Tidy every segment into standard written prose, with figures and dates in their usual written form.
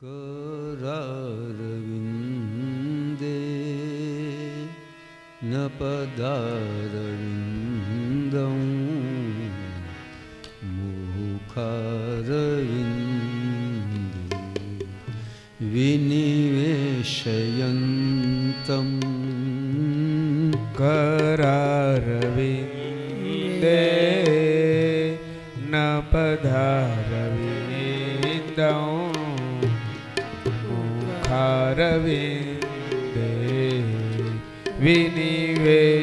करारविन्दे न पदारविन्दं मुखारविन्दे विनिवेशयन्तं करारविन्दे न पदारविन्दं मुखारविन्दे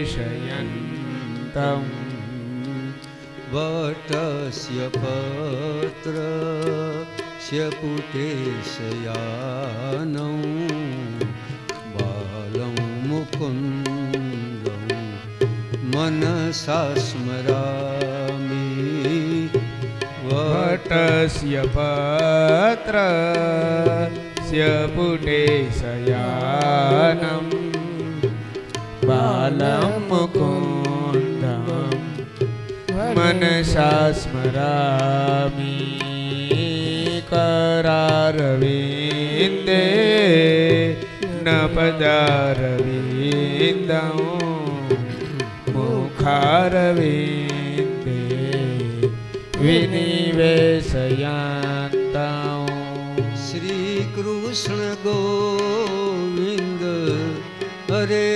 विनिवेशयन्तं वटस्य पत्रस्य पुटेशयानं बालं मुकुन्दं मनसा स्मरामि वटस्य पत्रस्य पुटेशयानं बालं मुकुन्दं मनसा स्मरामि करारविन्दे न पदारविन्दं मुखारविन्दे विनिवेशयन्तं श्री कृष्ण गोविंद हरे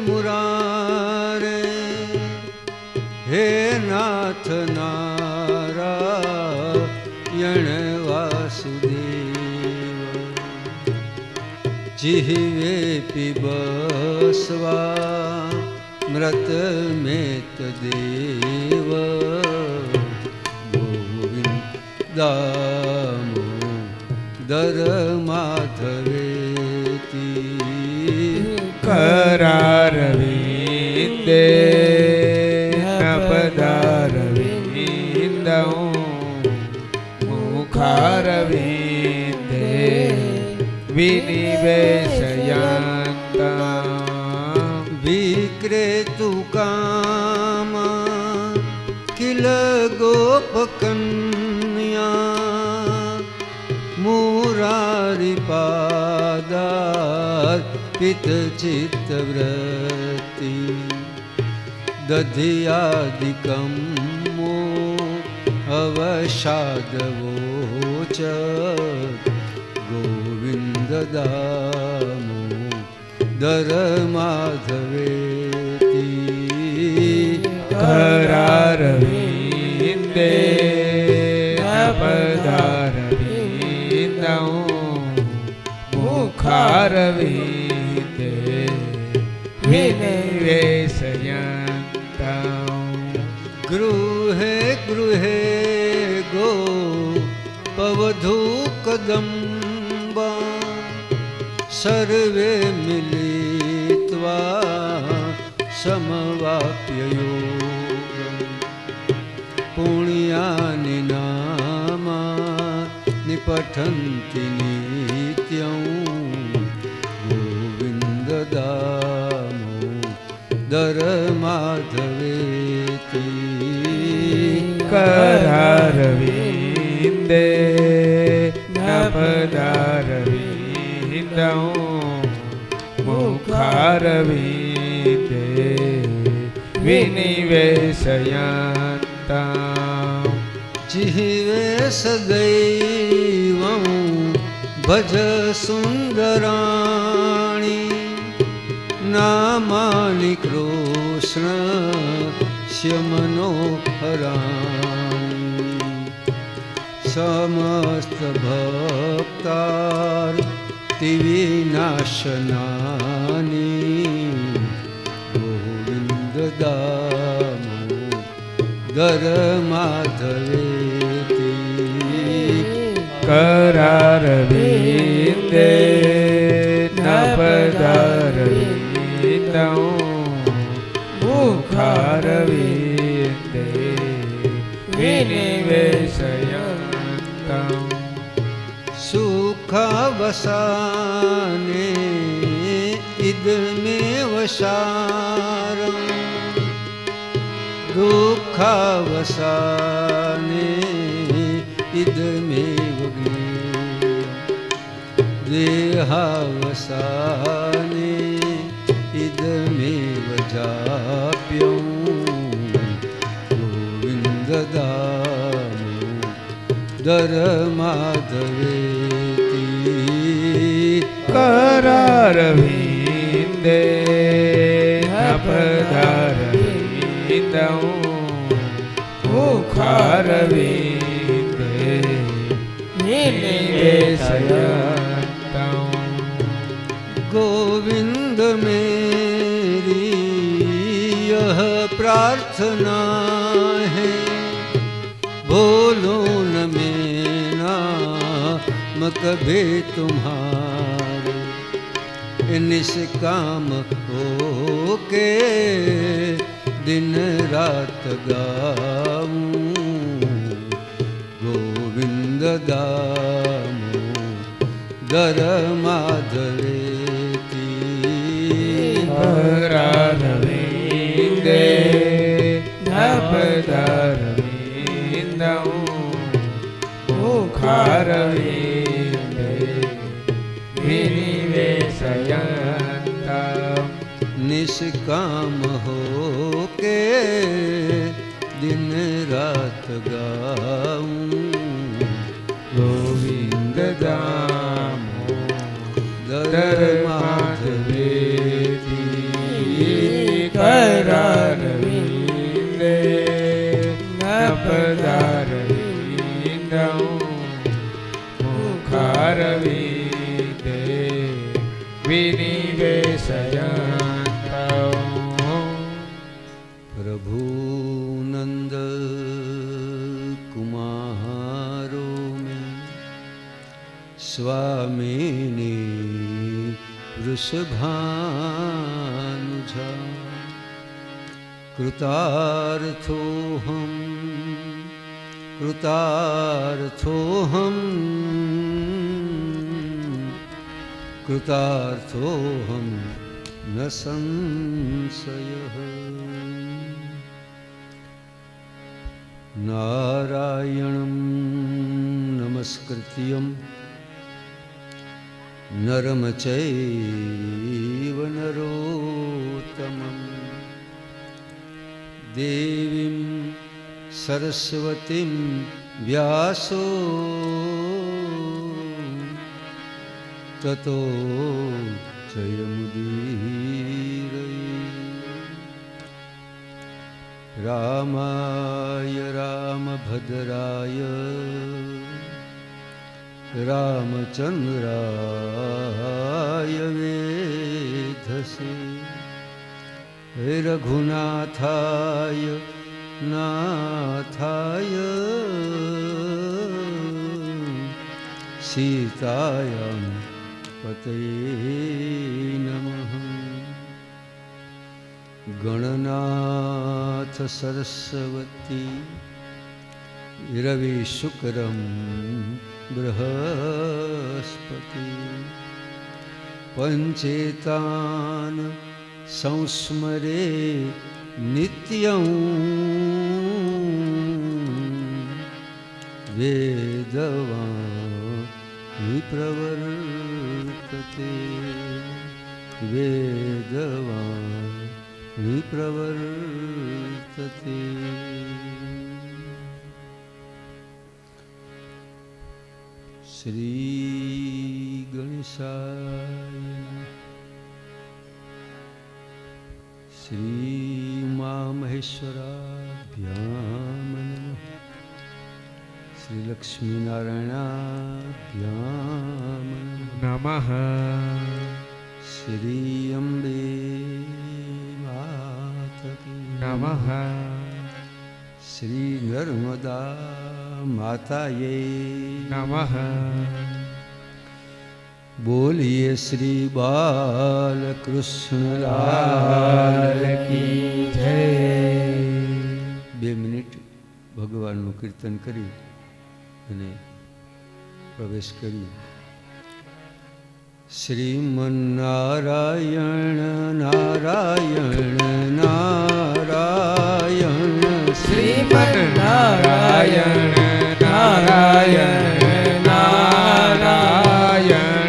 मुरारे हे नाथ नारायण वासुदेव जिह्वे पिबस्वा मृत मेत देव दामोदर माधवेति करारविन्दे न पदारविन्दं मुखारविन्दे विनिवेशयन्तं विक्रेतु काम किल गोपकन्या मुरारिपादार्पित चित्तवृत्ति दधियादिकं मो अवसादवोच गोविन्द दामोदर माधवेति करारविन्दे न पदारविन्दं मुखारविन्दे विनिवेशयन्तं गृहे गृहे गो पवधू कदम्बा सर्वे मिलित्वा समवाप्ययोगम् पुण्यानि नामानि पठन्ति नित्यं गोविन्द दामोदर माधवेति करारविन्दे न पदारविन्दं मुखारविन्दे विनिवेशयन्तं जिह्वे सदैवं भज सुन्दराणि नामानि कृष्णस्य मनोहराणि समस्तभक्तार्तिविनाशनानि गोविन्द दामोदर माधवेति करारविन्दे न पदारविन्दं मुखारविन्दे विनिवेशयन्तं सुखावसाने इदमेव सारम् दुःखावसाने इदमेव ज्ञेयम् देहावसाने इदमेव जाप्यं गोविन्ददामोदर माधवेति करारविन्दे अपदारविन्दं मुखारविन्दे निवेशयन्तं गोविंद मेरी यह प्रार्थना है, बोलो न मैं नाम कभी तुम्हारे, निष्काम हो के दिन रात गाऊं गोविंद दामोदर माधवेति करारविन्दे अपदारविन्दं मुखारविन्दे विनिवेशयन्तं निष्काम हो के दिन रात गाऊं गोविन्द दामोदर माधवेति करारविन्दे अपदारविन्दं मुखारविन्दे विनिवेशयन्तं प्रभु नंद कुमारो में स्वामिनी वृषभानुजा कृतार्थोऽहं कृतार्थोऽहं न संशयः नारायणं नमस्कृत्यं नरं चैव नरोत्तमं देवीं सरस्वतीं व्यासो ततो जयमुदीरये रामाय रामभद्राय रामचन्द्राय वेधसे रघुनाथाय नाथाय सीतायां पतये नमः। गणनाथ सरस्वती रविशुक्रं बृहस्पति पंचेतान संस्मरे नित्यं वेदवाणी प्रवर्तते वेदवाणी प्रवर्तते। श्री गणेशाय श्री उमामहेश्वराभ्यां नमः। श्री लक्ष्मीनारायणाभ्यां नमः। श्री अम्बे माता की नमः। श्री नर्मदा माताये नमः। बोलिए श्री बालकृष्ण लाल की जय। 2 મિનિટ ભગવાનનું કીર્તન કરી અને પ્રવેશ કરીએ। શ્રીમન્નારાયણ નારાયણ નારાયણ શ્રીમન્નારાયણ નારાયણ નારાયણ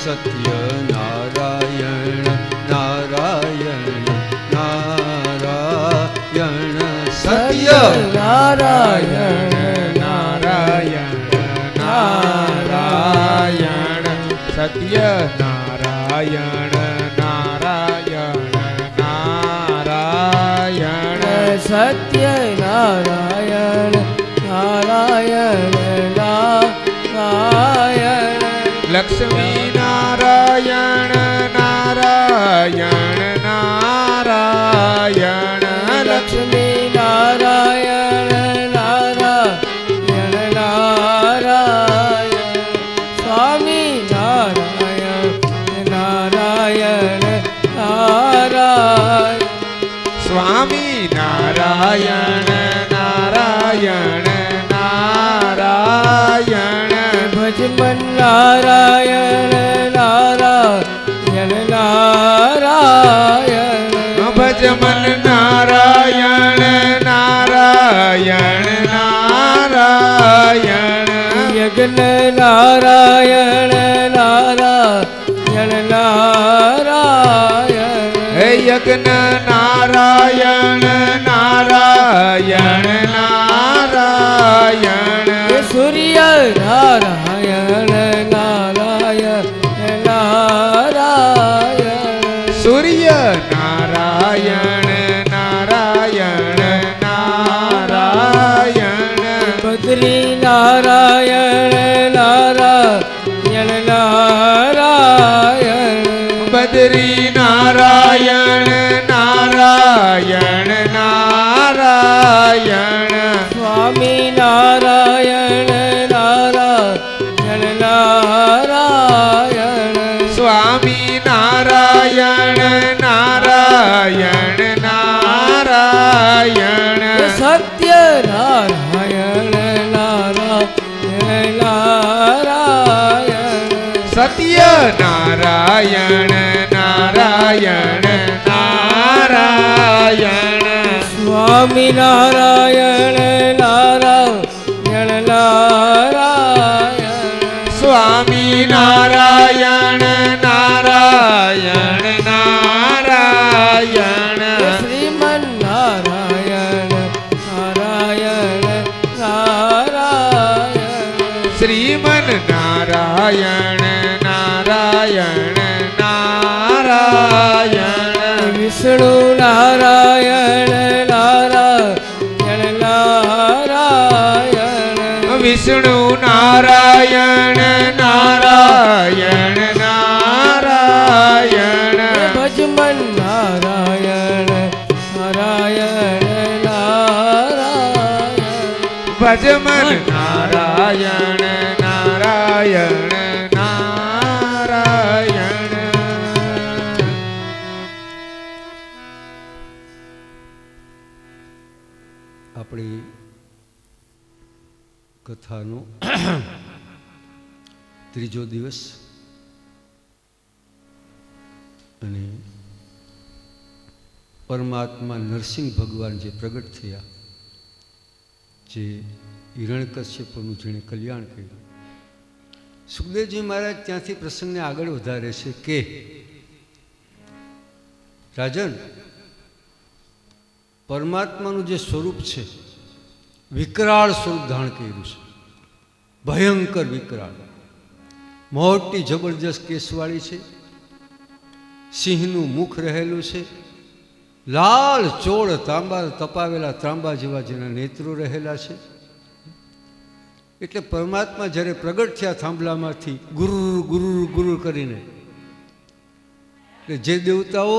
સત્ય નારાયણ નારાયણ નારાયણ સત્ય નારાયણ નારાયણ નારાયણ સત્ય નારાયણ નારાયણ નારાયણ સત્ય નારાયણ નારાયણ નારાયણ લક્ષ્મી નારાયણ નારાયણ નારાયણ લક્ષ્મી નારાયણ નારાયણ નારાયણ સ્વામી નારાયણ નારાયણ નારાયણ સ્વામી નારાયણ નારાયણ નારાયણ ભજમન નારાયણ નારાયણ નારાયણ ભજમન નારાયણ નારાયણ નારાયણ યજ્ઞ નારાયણ નારાયણ નારાયણ હે યજ્ઞ નારાયણ નારાયણ નારાયણ સૂર્ય નારાયણ નારાયણ નારાયણ સૂર્ય નારાયણ નારાયણ નારાયણ બદ્રી નારાયણ નારાયણ નારાયણ બદ્રી નારાયણ નારાયણ નારાયણ સ્વામી નારાયણ નારાયણ નારાયણ સ્વામી નારાયણ નારાયણ નારાયણ સત્ય નારાયણ નારાયણ નારાયણ સત્ય નારાયણ નારાયણ નારાયણ સ્વામી નારાયણ નારાયણ નારાયણ સ્વામી નારાયણ નારાયણ નારાયણ શ્રીમન નારાયણ નારાયણ નારાયણ શ્રીમન નારાયણ નારાયણ નારાયણ વિષ્ણુ નારાયણ નારાયણ નારાયણ વિષ્ણુ નારાયણ નારાયણ નારાયણ ભજમન નારાયણ નારાયણ નારાયણ ભજમન નારાયણ નારાયણ નારાયણ આપણી કથાનો ત્રીજો દિવસ અને પરમાત્મા નરસિંહ ભગવાન જે પ્રગટ થયા, જે હિરણ્યકશ્યપનું જેણે કલ્યાણ કર્યું, સુખદેવજી મહારાજ ત્યાંથી પ્રસંગને આગળ વધારે છે કે રાજન, પરમાત્માનું જે સ્વરૂપ છે વિકરાળ સ્વરૂપ ધારણ કર્યું છે, ભયંકર વિકરાળ, મોટી જબરજસ્ત કેસવાળી છે, સિંહનું મુખ રહેલું છે, લાલ ચોળ તાંબા તપાવેલા તાંબા જેવા જેના નેત્રો રહેલા છે. એટલે પરમાત્મા જ્યારે પ્રગટ થયા થાંભલામાંથી ગુરુર ગુરુર ગુરુર કરીને, એટલે જે દેવતાઓ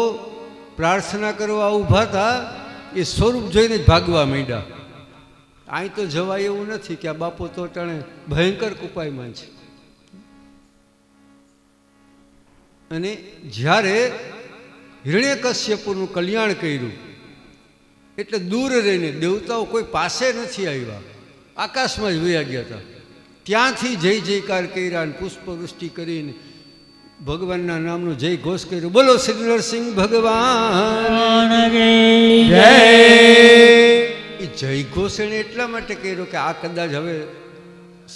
પ્રાર્થના કરવા ઊભા હતા એ સ્વરૂપ જોઈને જ ભાગવા માંડ્યા. અહીં તો જવાય એવું નથી કે આ બાપો તો ટાણે ભયંકર કુપાયમાં છે. અને જ્યારે હિરણ્યકશ્યપનું કલ્યાણ કર્યું એટલે દૂર રહીને દેવતાઓ કોઈ પાસે નથી આવ્યા, આકાશમાં જ વયા ગયા હતા. ત્યાંથી જય જયકાર કર્યા અને પુષ્પવૃષ્ટિ કરીને ભગવાનના નામનો જય ઘોષ કર્યો. બોલો શ્રી નરસિંહ ભગવાન જય. એ જય ઘોષ એણે એટલા માટે કર્યો કે આ કદાચ હવે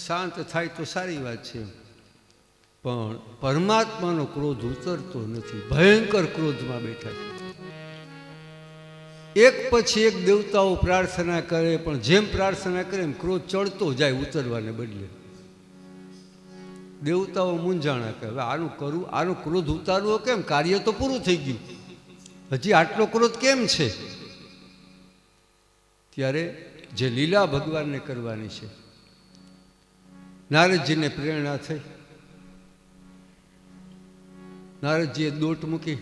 શાંત થાય તો સારી વાત છે. પણ પરમાત્માનો ક્રોધ ઉતરતો નથી, ભયંકર ક્રોધમાં બેઠા છે. એક પછી એક દેવતાઓ પ્રાર્થના કરે, પણ જેમ પ્રાર્થના કરે એમ ક્રોધ ચડતો જાય ઉતરવાને બદલે. દેવતાઓ મૂંઝાણા કે હવે આનું કરવું, આનો ક્રોધ ઉતારવો કેમ? કાર્ય તો પૂરું થઈ ગયું, હજી આટલો ક્રોધ કેમ છે? ત્યારે જે લીલા ભગવાનને કરવાની છે, નારદજીને પ્રેરણા થઈ. નારદજીએ દોટ મૂકી,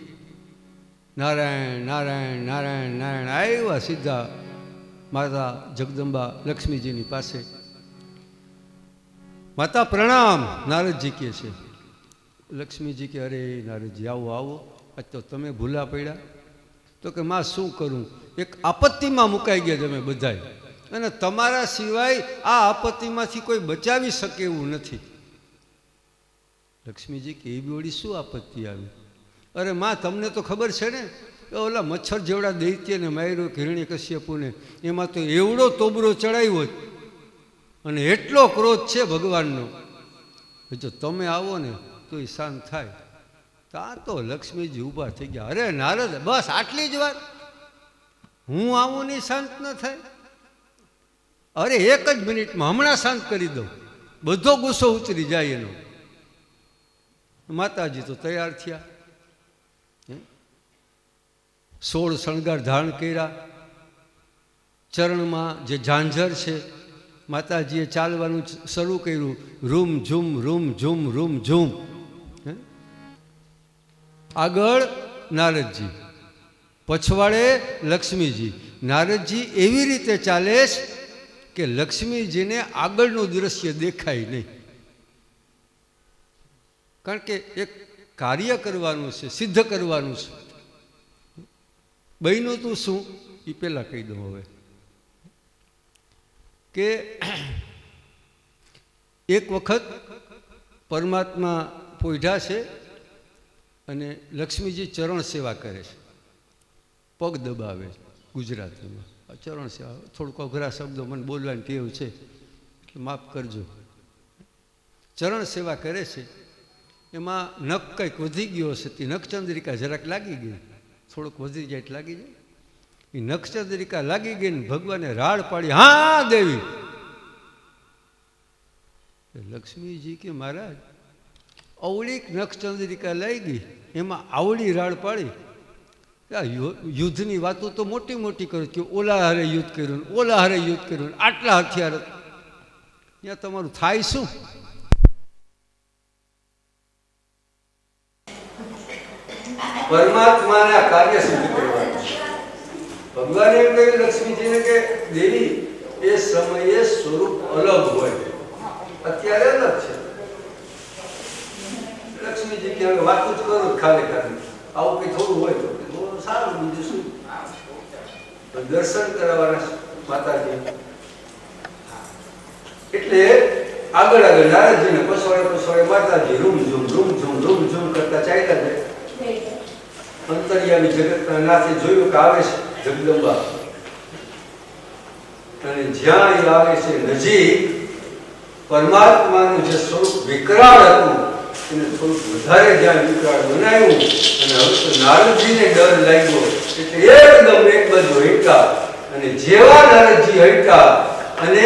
નારાયણ નારાયણ નારાયણ નારાયણ આવ્યા સીધા માતા જગદંબા લક્ષ્મીજીની પાસે. માતા પ્રણામ, નારદજી કહે છે. લક્ષ્મીજી કે અરે નારદજી આવો આવો, આજ તો તમે ભૂલા પડ્યા. તો કે માં શું કરું, એક આપત્તિમાં મુકાઈ ગયા તમે બધાય, અને તમારા સિવાય આ આપત્તિમાંથી કોઈ બચાવી શકે એવું નથી. લક્ષ્મીજી કે એવી વળી શું આપત્તિ આવી? અરે માં તમને તો ખબર છે ને, ઓલા મચ્છર જેવડા દૈત્યને માર્યો હિરણ્યકશ્યપુને, એમાં તો એવડો તોબરો ચડાવ્યો જ, અને એટલો ક્રોધ છે ભગવાનનો. જો તમે આવો ને તો એ શાંત થાય. ત્યાં તો લક્ષ્મીજી ઊભા થઈ ગયા. અરે નારદ, બસ આટલી જ વાત? હું આવું નહીં શાંત ન થાય? અરે એક જ મિનિટમાં હમણાં શાંત કરી દઉં, બધો ગુસ્સો ઉતરી જાય એનો. માતાજી તો તૈયાર થયા, 16 શણગાર ધારણ કર્યા, ચરણમાં જે ઝાંઝર છે, માતાજીએ ચાલવાનું શરૂ કર્યું, room zoom room zoom room zoom. આગળ નારદજી, પછવાડે લક્ષ્મીજી. નારદજી એવી રીતે ચાલે કે લક્ષ્મીજીને આગળનું દ્રશ્ય દેખાય નહીં, કારણ કે એક કાર્ય કરવાનું છે, સિદ્ધ કરવાનું છે. બહેનું તું શું એ પહેલાં કહી દઉં હવે કે એક વખત પરમાત્મા પોઢ્યા છે અને લક્ષ્મીજી ચરણ સેવા કરે છે, પગ દબાવે છે. ગુજરાતીમાં ચરણ સેવા થોડુંક અઘરા શબ્દો મને બોલવાની ટેવ છે એટલે માફ કરજો. ચરણ સેવા કરે છે, એમાં નખ કંઈક વધી ગયો હશે, તે નખચંદ્રિકા જરાક લાગી ગઈ, થોડુંક વધી જાય એટલે લાગી જાય. એ નખચંદ્રિકા લાગી ગઈ ને ભગવાને રાડ પાડી, હા દેવી. લક્ષ્મીજી કે મહારાજ અવળી નખચંદ્રિકા લઈ ગઈ, એમાં આવડી રાડ પાડી. યુદ્ધની વાતો તો મોટી મોટી કરો કે ઓલા હારે યુદ્ધ કર્યું, ઓલા હારે યુદ્ધ કર્યું, આટલા હથિયાર, ત્યાં તમારું થાય શું? પરમાત્માના કાર્ય સિદ્ધ કરવાનું. ભગવાને એમ કહ્યું લક્ષ્મીજીને કે દેવી એ સમયે સ્વરૂપ અલગ હોય, અત્યારે અલગ છે. લક્ષ્મીજી કે હવે વાતું જ કરો ખાલી ખાલી, આવું કઈ થોડું હોય તો સારું, બીજું શું? દર્શન કરાવવાના માતાજી. એટલે આગળ આગળ નારદજીને પછવાડે પછવાડે માતાજી રૂમ ઝૂમ કરતા ચાલ્યા જાય. અંતરિયામી જગતના નાથે જોયું કે આવે છે જગદંબા, અને જ્યાં એ આવે છે નજીક, પરમાત્માનું જે સ્વરૂપ વિકરાળ હતું એને થોડુંક વધારે જ્યાં વિકરાળ બનાવ્યું, અને હવે તો નારદજીને ડર લાગ્યો એટલે એકદમ એક બાજુ હટ્યા. અને જેવા નારદજી હટ્યા અને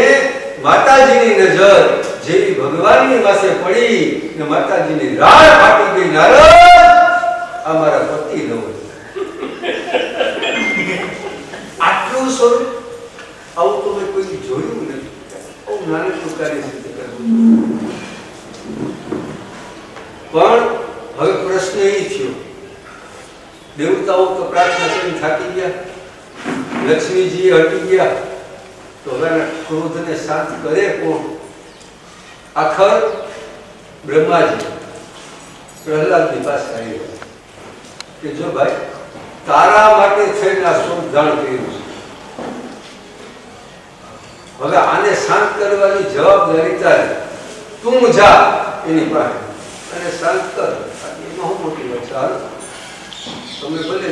માતાજીની નજર જેવી ભગવાનની પાસે પડી ને માતાજીની રાડ ફાટી ગઈ, નારદ આ મારા પતિ ન હોય. આટલું સ્વરૂપ આવું તો મેં કોઈ જોયું નથી. આવું નાનકડું કાર્ય સિદ્ધ કરવું. પણ હવે પ્રશ્ન એ થયો, દેવતાઓ તો પ્રાર્થના કરીને થાકી ગયા, લક્ષ્મીજી હટી ગયા, તો હવે ક્રોધને શાંત કરે કોણ? આખર બ્રહ્માજી પ્રહલાદની પાસે આવ્યા કે જો ભાઈ તારા માટે થઈને આ સ્વરૂપ ધારણ કર્યું છે, હવે આને શાંત કરવાની જવાબદારી તારી, તું જા એની પાસે અને શાંત કર. એમાં હું મોટી વાત છે, હાલ તમે ભલે.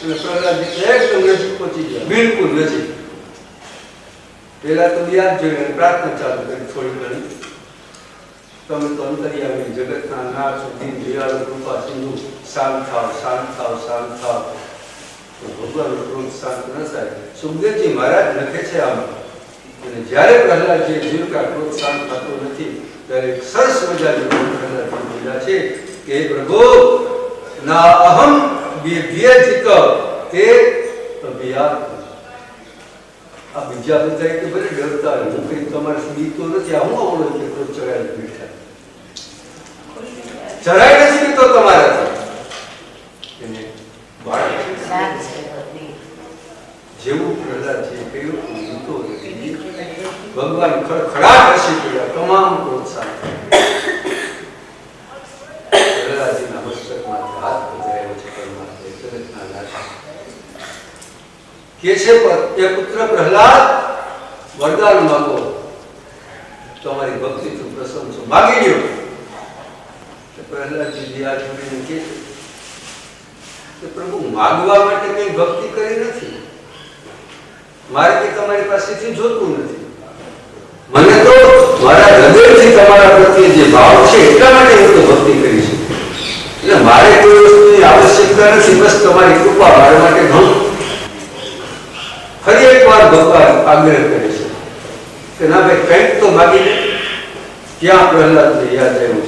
અને પ્રહલાદજી એકદમ નજીક પહોંચી ગયા, બિલકુલ નજીક. પેલા તો યાદ જોઈને પ્રાર્થના ચાલુ કરી થોડી ઘણી. તમે તો અંતર્યામી જગતના નાથ સુધી દયાળુ કૃપા સિંધુ શાંત થાવ શાંત થાવ શાંત થાવ. તો ભગવાનનો ક્રોધ શાંત ન થાય. સુખદેવજી મહારાજ લખે છે આમ, અને જ્યારે પ્રહલાદજી જોયું કે આ ક્રોધ શાંત થતો નથી ત્યારે એક સરસ મજાની પ્રહલાદજી બોલ્યા છે કે હે પ્રભુ ના અહમ વ્યજિત તે અભિયાન. આ બીજા બધા કે ભલે ડરતા હોય, હું કઈ તમારાથી બીતો નથી. આ હું આવડો કેટલો ચડાઈ બેઠા, ચડાઈ નથી બીતો તમારાથી. એને જેવું પ્રહલાદજીએ કહ્યું બીતો નથી. ભગવાન ખડખડાટ હસી પડ્યા, તમામ પ્રોત્સાહન. પ્રહલાદજીના મસ્તકમાં હાથ પધરાયો છે પરમાત્મા જગતના નાથ. કે છે એ પુત્ર પ્રહલાદ વરદાન માંગો, તમારી ભક્તિથી પ્રસન્ન છું, માગી લ્યો. પ્રહલાદજી આ જોડીને કહે કે પ્રભુ માગવા માટે કઈ ભક્તિ કરી નથી, મારે કઈ તમારી પાસેથી જોતું નથી. મને તો મારા હૃદયથી તમારા પ્રત્યે જે ભાવ છે એટલા માટે હું તો ભક્તિ કરી છું. એટલે મારે કોઈ વસ્તુની આવશ્યકતા નથી, બસ તમારી કૃપા મારા માટે ઘણું. ફરી એકવાર ભગવાન આગ્રહ કરે છે કે ના ભાઈ કંઈક તો માગી લે. ત્યાં પ્રહલાદને યાદ આવ્યું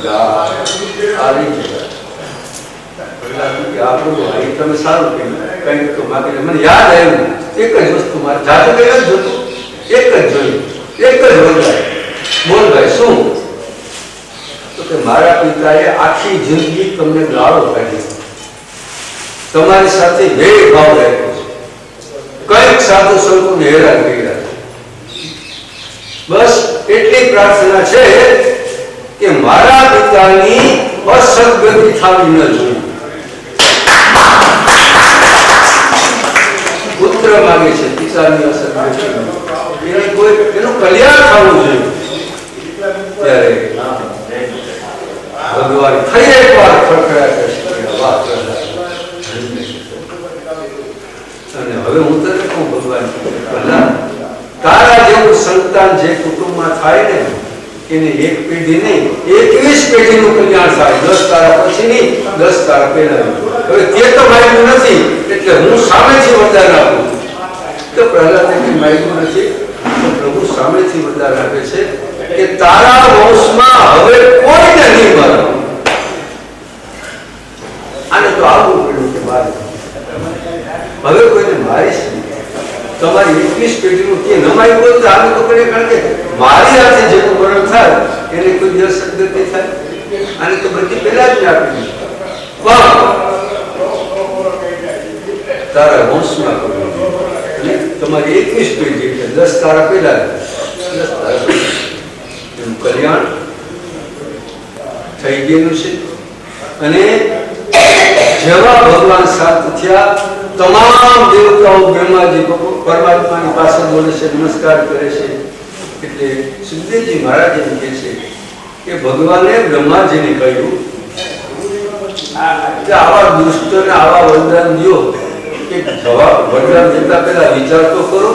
કે આવી જગ્યા પ્રહલાદ કે આ પ્રભુ આ તમે સારું કહ્યું, કંઈક તો માગી લે. મને યાદ આવ્યું એક જ વસ્તુ મારે જાદુ કઈ નથી જોતું, એક જ જોયું, એક જ વરદાય. બોલ ભાઈ શું? તો કે મારા પિતાએ આખી જિંદગી તમને ગાળો કાઢી, તમારી સાથે ભેદભાવ રાખ્યો છે, કઈક સાધુ સંતોને હેરાન કર્યા. બસ એટલી પ્રાર્થના છે કે મારા પિતાની અસદગતિ થવી ન જોઈએ. પુત્ર માંગે છે, પિતાની અસદગતિ, એનું કલ્યાણ થવું જોઈએ. ત્યારે ભગવાન ફરી એકવાર ખડખડાટ અને હવે હું તને કહું ભગવાન, તારા જેવું સંતાન જે કુટુંબમાં થાય ને એને એક પેઢી નહીં 21 પેઢીનું કલ્યાણ થાય. 10 તારા પછી નહીં, 10 તારા પહેલા. હવે તે તો માગ્યું નથી એટલે હું સામેથી વરદાન આપું. તો પ્રહલાદે કઈ માગ્યું નથી, તો પ્રભુ સામેથી વરદાન આપે છે કે તારા વંશમાં હવે કોઈને નહીં મારો. આને તો આવવું પડ્યું કે મારે હવે કોઈને મારીશ નહીં. તમારી 21 પેઢીનું કે નમાઈ બોલ તો આને તો કરે, કારણ કે મારી હાથે જેનું મરણ થાય એને કોઈ દિવસ સદગતિ થાય. આને તો બધી પહેલા જ આપી પણ તારા વંશમાં કર્યું અને તમારી 21 પેઢી એટલે 10 તારા પહેલા 10 તારા એનું કલ્યાણ થઈ ગયેલું છે. અને જેવા ભગવાન શાંત થયા, તમામ દેવતાઓ બ્રહ્માજી પરમાત્માની પાસે બોલે છે, નમસ્કાર કરે છે. એટલે સુખદેવજી મહારાજ એમ કહે છે કે ભગવાને બ્રહ્માજીને કહ્યું કે આવા દુષ્ટને આવા વરદાન દો કે જવાબ વરદાન દેતા પહેલા વિચાર તો કરો.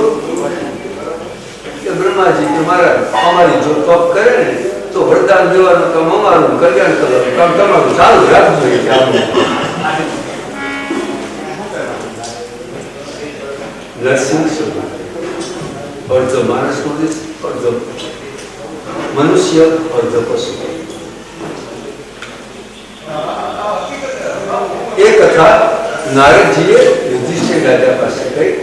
કે બ્રહ્માજી કે મહારાજ અમારી જો તપ કરે ને તો વરદાન દેવાનું કામ અમારું, કલ્યાણ કરવાનું કામ તમારું ચાલુ રાખજો. નરસિંહ અર્ધ માણસ અર્ધ મનુષ્ય અર્ધ પશુ. એ કથા નારદજીએ યુધિષ્ઠિર રાજા પાસે કહી.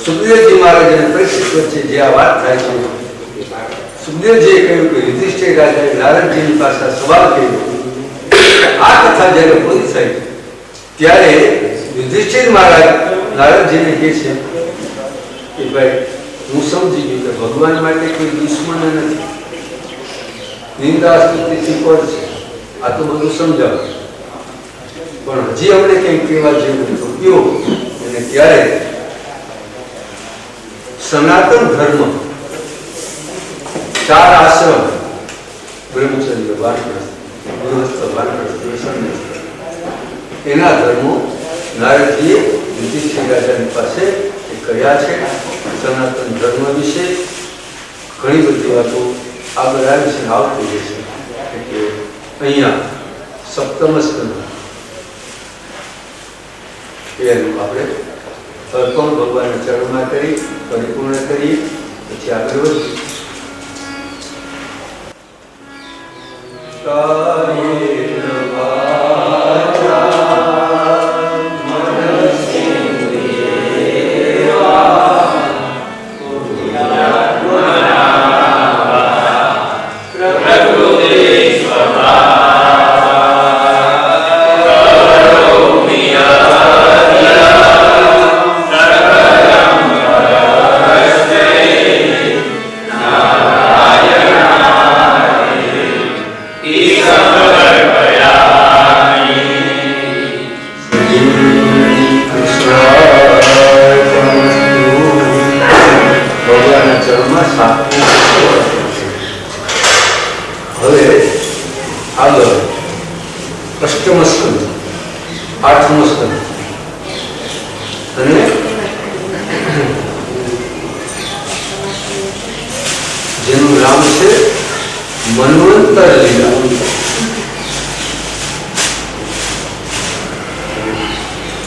સુખદેવજી મહારાજ અને પરીક્ષિત વચ્ચે જે આ વાત થાય છે, સુખદેવજીએ કહ્યું કે યુધિષ્ઠિર રાજાએ નારદજીની પાસે સવાલ કર્યો. આ કથા જ્યારે પૂરી થઈ ત્યારે યુધિષ્ઠિર મહારાજ નારદજીને કહે છે કે ભાઈ હું સમજી ગયું કે ભગવાન માટે કોઈ દુશ્મન નથી, નિંદા સ્તુતિથી પર છે. આ તો બધું સમજાવ, પણ હજી અમને કંઈક કહેવા જેવું કયો. અને ત્યારે સનાતન ધર્મ 4 આશ્રમ બ્રહ્મચર્ય, વાનપ્રસ્થ, ગૃહસ્થ, વાનપ્રસ્થ, એના ધર્મો નારદજીએ યુધિષ્ઠિર રાજાની પાસે કહ્યા છે. સનાતન ધર્મ વિશે ઘણી બધી વાતો આગળ આવી છે, આવતી જશે. એટલે અહીંયા સપ્તમ સ્કંદ એનું આપણે અર્પણ ભગવાનના ચરણમાં કરી પરિપૂર્ણ કરી પછી આગળ વધીએ. હવે આગળ અષ્ટમ સ્કંદ, આઠમો સ્કંદ અને જેનું નામ છે મન્વંતર લીલા.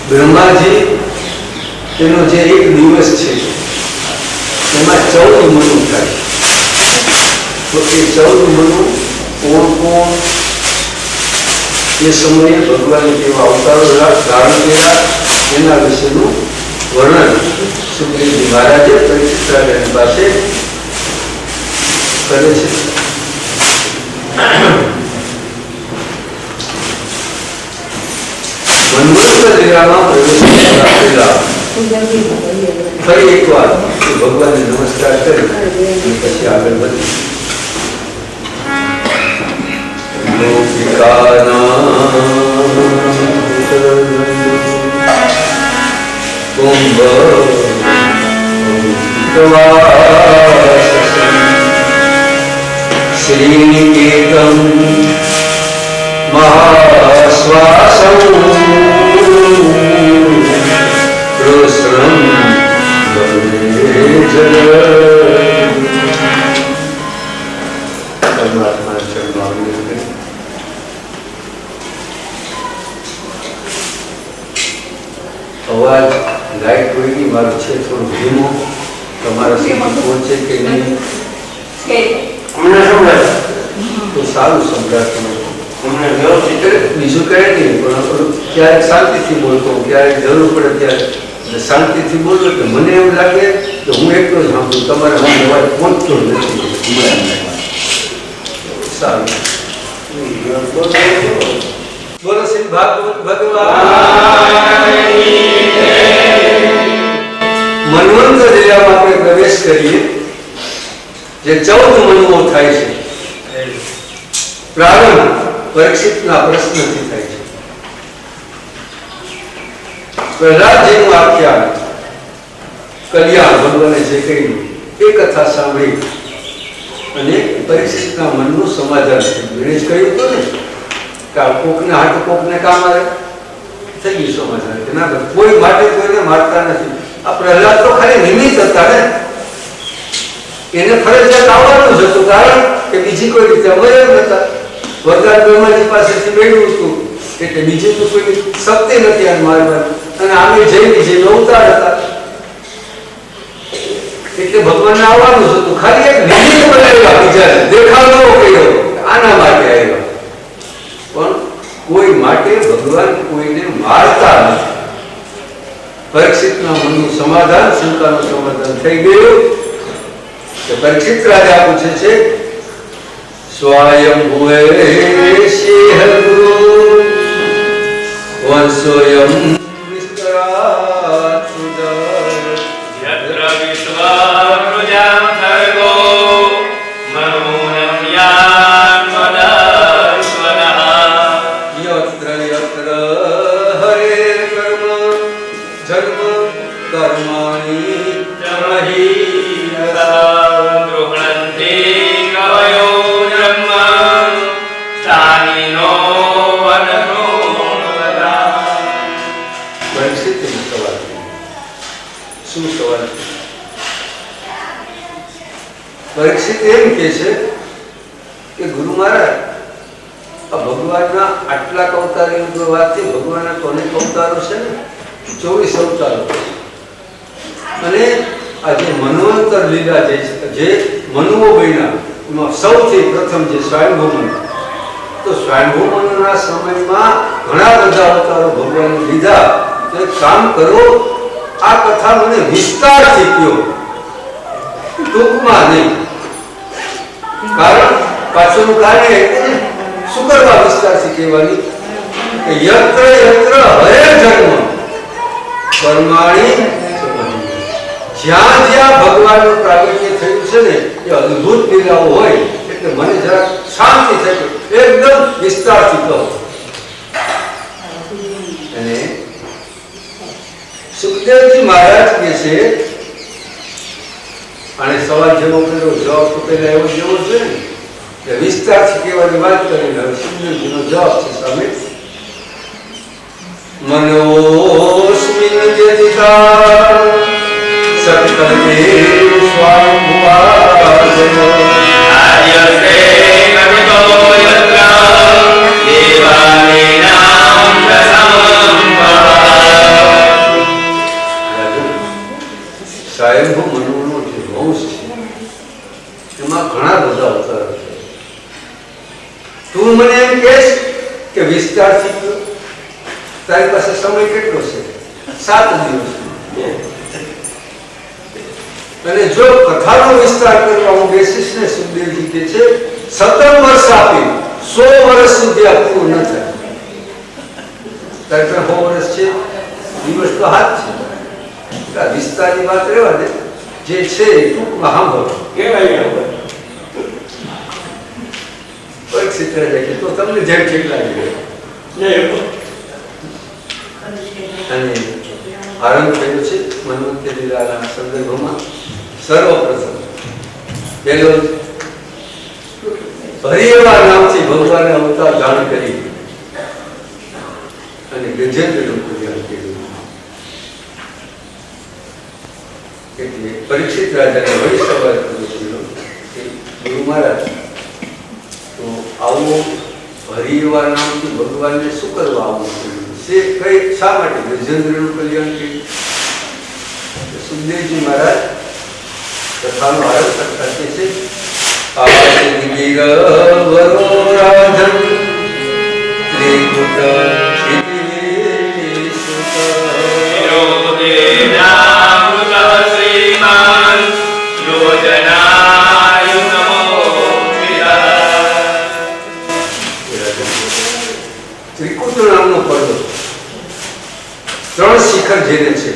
બ્રહ્માજી તેનો જે એક દિવસ છે એમાં 14 મનુ થાય. તો એ 14 મનુ કોણ કોણ એ સમયે ભગવાને કેવા અવતારો ધારણ કર્યા એના વિશેનું વર્ણન સુખદેવજી મહારાજે પરીક્ષિત રાજાની પાસે કરે છે. મન્વંતર લીલામાં પ્રવેશ પહેલા ફરી એકવાર ભગવાનને નમસ્કાર કરી પછી આગળ વધી. શ્રીનિકેતમ મહાશ્વાસમ રોષણમ પરમાત્મા ચરણમાં અવાજ લાઈટ કોઈ નહીં, મારો છે થોડું ધીમો, તમારા સુધી પહોંચે કે નહીં તો સારું સંભળાતું. બીજું કહે નહીં, પણ ક્યારેક શાંતિથી બોલતો, ક્યારેક જરૂર પડે ત્યારે શાંતિથી બોલો એટલે મને એવું લાગે કે હું એકલો જ સાંભળું, તમારે મને અવાજ પહોંચતો નથી. સારું બોલો શ્રી ભાગવત ભગવાન. મન્વંતર લીલામાં આપણે પ્રવેશ કરીએ જે 14 મનુઓ થાય છે. પ્રારંભ પરીક્ષિતના પ્રશ્નથી થાય છે. પ્રહલાદજીનું આખ્યાન કલ્યાણ ભગવાને જે કહ્યું એ કથા સાંભળી અને પરીક્ષિતના મનનું સમાધાન થયું. એને જ કહ્યું હતું ને કે કોકને હાથ કોકને કામ આવે, થઈ ગયું સમાધાન. ના કોઈ માટે કોઈને મારતા નથી. આ પ્રહલાદ તો ખાલી નિમિત્ત હતા ને, એને ફરજિયાત આવવાનું જ હતું, કારણ કે બીજી કોઈ રીતે અમર્યાદ હતા. વરદાન બ્રહ્માજી પાસેથી મેળવ્યું હતું એટલે બીજી તો કોઈ શક્તિ નથી આ મારવાની. અને આમે જઈને જે અવતાર હતા એટલે ભગવાનને આવવાનું જ હતું. ખાલી એક નિમિત્ત બનાવ્યા, બીજા દેખાવ નવો કર્યો આના માટે આવ્યા. પણ કોઈ માટે ભગવાન કોઈને મારતા નથી. પરીક્ષિતના મનનું સમાધાન, શંકાનું સમાધાન થઈ ગયું. પરીક્ષિત રાજા પૂછે છે સ્વયંભુવે શિહગુરુ વંશોયમ વિસ્તરાત યત્ર વિશ્વાકૃજાં ભર્ગો મનોનમ્યાન્મદાસ્વનઃ યત્ર યત્ર હરે કર્મ જન્મ કર્માણિ ચમહીરતા ગૃહણન્તિ કવયો બ્રહ્મ સ્થાનિનો વનરોણવદા. પરીક્ષિતનો સવાલ. શું સવાલ? પરીક્ષિત એમ કહે છે કે ગુરુ મહારાજ આ ભગવાનના આટલા અવતારોની જો વાત છે, ભગવાનના તો અનેક અવતારો છે ને, 24 અવતારો, અને આ જે મનવંતર લીલા જે મનુઓ બન્યા એમાં સૌથી પ્રથમ જે સ્વયંભૂ મનુ, તો સ્વયંભૂ મનુના સમયમાં ઘણા બધા અવતારો ભગવાને લીધા. તો એક કામ કરો, આ કથા મને વિસ્તારથી કહો, ટૂંકમાં નહીં, કારણ પાછળનું કાર્ય શું કરવા વિસ્તારથી કહેવાની કે યત્ર યત્ર હરે જન્મ કર્માણી, જ્યાં જ્યાં ભગવાનનું પ્રાગટ્ય થયું છે ને એ અદ્ભુત લીલાઓ હોય એટલે મને જરા શાંતિ થાય, એકદમ વિસ્તારથી કહો. અને સુખદેવજી મહારાજ કહે છે, અને સવાલ જેવો કર્યો જવાબ તો પહેલા એવો જેવો છે ને કે વિસ્તારથી કહેવાની વાત કરીને હવે સુખદેવજીનો જવાબ છે સ્વામી. મનોસ્મિન વ્યતિતા સત્કર્તે સ્વાંભુવાદનો આર્યસે કવિતો યત્ર દેવાદીનાં પ્રસંભા. સ્વયંભૂ મનુનો જે વંશ છે એમાં ઘણા બધા અવતારો છે. તું મને એમ કહેશ કે વિસ્તારથી કહો, તારી પાસે સમય કેટલો છે? 7 દિવસ. અને જો કથાનો વિસ્તાર કરવા હું બેસીશ ને, સુખદેવજી કહે છે 17 વર્ષ આપી 100 વર્ષ સુધી આ પૂરું ન થાય. તારી પાસે 100 વર્ષ છે, દિવસ તો હાથ છે. આ વિસ્તારની વાત રહેવા દે, જે છે ટૂંકમાં સાંભળો. પરીક્ષિત રહે છે તો તમને જેમ ઠીક લાગે. અને આરંભ થયો છે મન્વંતર લીલાના સંદર્ભમાં. સર્વપ્રથમ પહેલો હરિએવા નામથી ભગવાને અવતાર ધારણ કરી અને ગજેન્દ્રનું કલ્યાણ કર્યું. એટલે પરીક્ષિત રાજાને વળી સવાલ કર્યો કે ગુરુ મહારાજ, તો આવું હરિએવા નામથી ભગવાનને શું કરવા આવું છે, કઈ શા માટે ગજેન્દ્રનું કલ્યાણ કર્યું? સુખદેવજી મહારાજ કથાનો આરંભ કરતા કહે છે, આદિગીર વરોરાધન ત્રિકુટ ઇતિસુત યોગેનામૃત શ્રીમાન યોજનાય નમો વિરા. ત્રિકુટ નામનો પર્વત, 3 શિખર જેને છે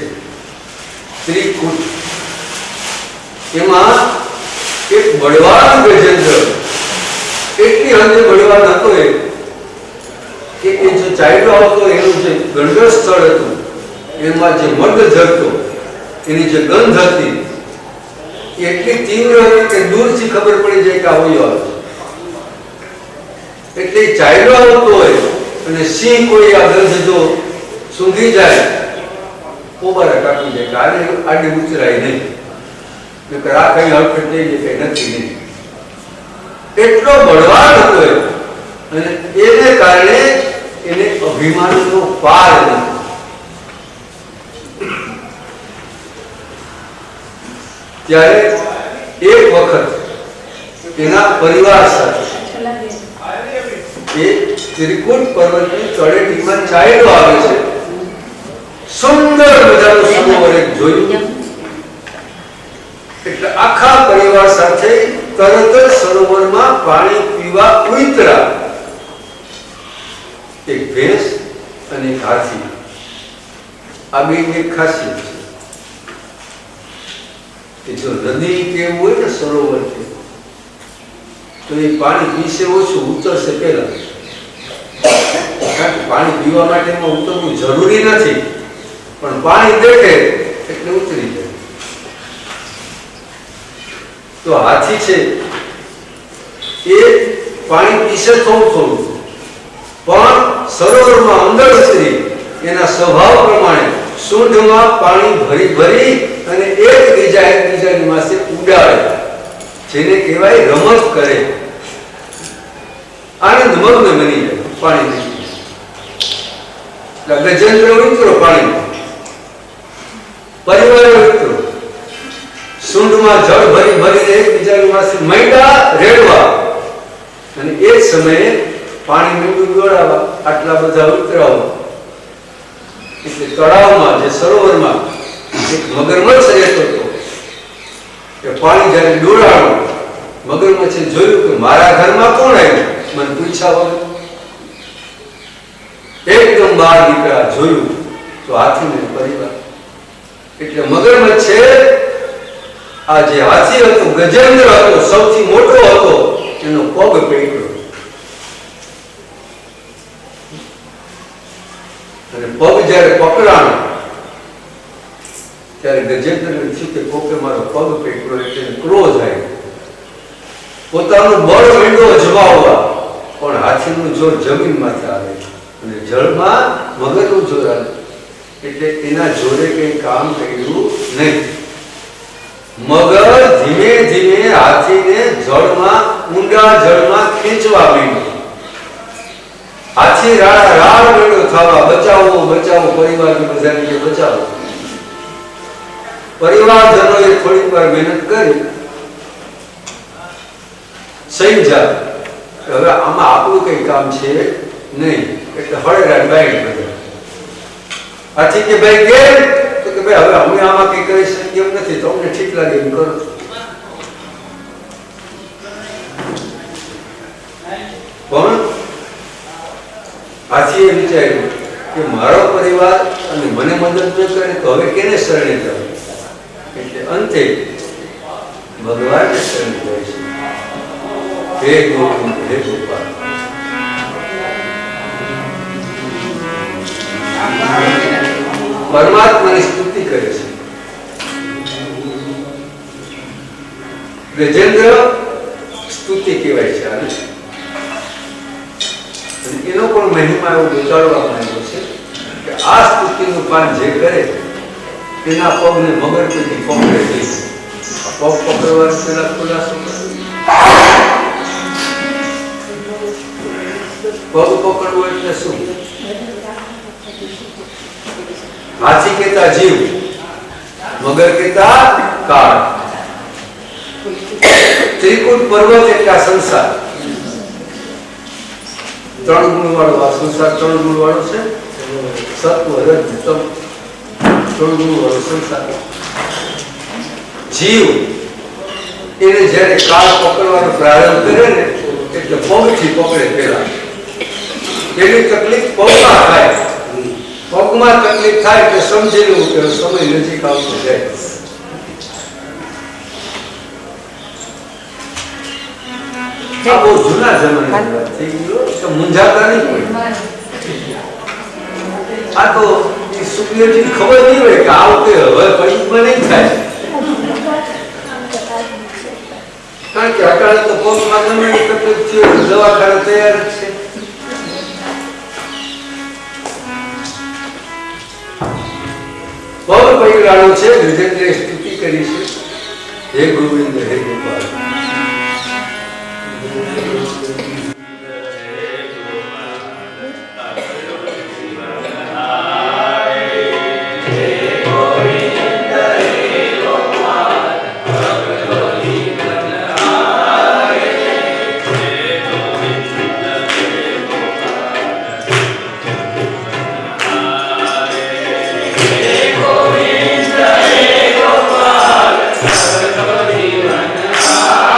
ત્રિકુટ, એમાં એક બળવાન ગજેન્દ્ર, એટલી હદે બળવાન હતો કે એ જો ચાલ્યો આવતો એનું જે ગંડર સ્થળ હતું એમાં જે મધ ઝરતો એની જે ગંધ હતી એ એટલી તીવ્ર હતી કે દૂરથી ખબર પડી જાય કે આવ્યો આવે. એટલે ચાલ્યો આવતો હોય અને સિંહ કોઈ આ ગંધ જો સૂંઘી જાય પોબારા કાપી જાય કે આને આડી ઉતરાય નહીં, આ કઈ હળફટ થઈ જાય કઈ નથી નહીં. એટલો બળવાન હતો અને એને કારણે એને અભિમાનનો પાર નથી. ત્યારે એક વખત એના પરિવાર સાથે એ ત્રિકુટ પર્વતની તળેટીમાં ચાલ્યો આવે છે. સુંદર મજાનું સરોવર એક જોયું એટલે આખા પરિવાર સાથે તરત જ સરોવરમાં પાણી પીવા ઉતર્યા. એક ભેંસ અને એક હાથી, આ બેની એક ખાસિયત છે કે જો નદી કેવું હોય ને સરોવર કે તો એ પાણી પીશે ઓછું, ઉતરશે પહેલા. કારણ કે પાણી પીવા માટે ઉતરવું જરૂરી નથી, પણ પાણી દેખે એટલે ઉતરી જાય. તો હાથી છે એ પાણી પીશે થોડું થોડું, પણ સરોવરમાં અંદર ઉતરી એના સ્વભાવ પ્રમાણે સૂંઢમાં પાણી ભરી ભરી અને એકબીજાની માસે ઉડાડે. જેને કહેવાય રમત કરે, આનંદ મગ્ન બની જાય પાણી એટલે ગજેન્દ્ર ઉતરો પાણીમાં, પરિવાર ઉતરો, સૂંઢમાં જળ ભરી ભરીને એકબીજાની પાસે મૈડા રેડવા, અને એ જ સમયે પાણી મીંડું દોડાવવા, આટલા બધા ઉતરાવો. એટલે તળાવમાં જે સરોવરમાં એક મગરમચ્છ રહેતો હતો, કે પાણી જ્યારે દોડાડું, મગરમચ્છે જોયું કે મારા ઘરમાં કોણ આવ્યું, મને પૂછ્યા વગર એકદમ બહાર નીકળ્યા, જોયું તો હાથીને પરિવાર. એટલે મગરમચ્છે આ જે હાથી હતો, ગજેન્દ્ર હતો, સૌથી મોટો હતો, એનો પગ પકડ્યો, અને પગ જ્યારે પકડાણો ત્યારે ગજેન્દ્રને થયું કે કોકે મારો પગ પકડ્યો, એટલે ક્રોધ આવ્યો, પોતાનું બળ માંડ્યો અજમાવવા, પણ હાથીનું જોર જમીનમાંથી આવે અને જળમાં મગરનું જોર આવે, એટલે એના જોરે કઈ કામ કર્યું નહીં. મગર ધીમે ધીમે હાથીને જળમાં, ઊંડા જળમાં ખેંચવા માંડ્યો. હાથી રાડ માંડ્યો થવા, બચાવો બચાવો, પરિવારને બધાને કે બચાવો. પરિવારજનોએ થોડીક વાર મહેનત કરી, સમજા હવે આમાં આપણું કઈ કામ છે નહીં, એટલે હળેરાડ બાઈડ બધા. હાથી કે ભાઈ કેમ? તો કે ભાઈ હવે અમે આમાં કઈ કરી શકીએ એમ નથી, તમને ઠીક લાગે એમ કરો. પણ હાથીએ વિચાર્યું કે મારો પરિવાર અને મને મદદ ન કરે તો હવે કેને શરણે જવું? એટલે અંતે ભગવાનને શરણે જાય છે. હે ગોવિંદ, હે ગોપાલ. પરમાત્માની સ્તુતિ કરે છે. ગજેન્દ્ર સ્તુતિ કહેવાય છે આને. એનો પણ મહિમા એવો બતાડવામાં આવ્યો છે કે આ સ્તુતિનું પાન જે કરે તેના પગને મગર પેટી પકડે છે. પગ પકડવા પેલા ખુલાસો પગ પકડવો એટલે શું? હાથી કેતા જીવ, મગર કેતા કાળ. ત્રિકૂટ પર્વત એટલે આ સંસાર, 3 ગુણ વાળો આ સંસાર, 3 ગુણ વાળો છે, સત્વ રજ તમ, 3 ગુણ વાળો સંસાર. જીવ એને જ્યારે કાળ પકડવાનો પ્રારંભ કરે ને એટલે પગથી પકડે. પેલા એની તકલીફ પગમાં થાય, પગમાં તકલીફ થાય કે સમજી લેવું કે સમય નજીક આવતો જાય. આ બહુ જૂના જમાનાની વાત થઈ ગયો, તો મૂંઝાતા નહીં કોઈ. આ તો સુખદેવજીને ખબર નહીં હોય કે આ વખતે હવે પૈકમાં નહીં થાય, કારણ કે અટાણે તો પગમાં ગમે તકલીફ થયો, દવાખાના તૈયાર જ છે. પગ પકડાણો છે, ગજેન્દ્રએ સ્તુતિ કરી છે. હે ગોવિંદ, હે ગોપાલ. Hare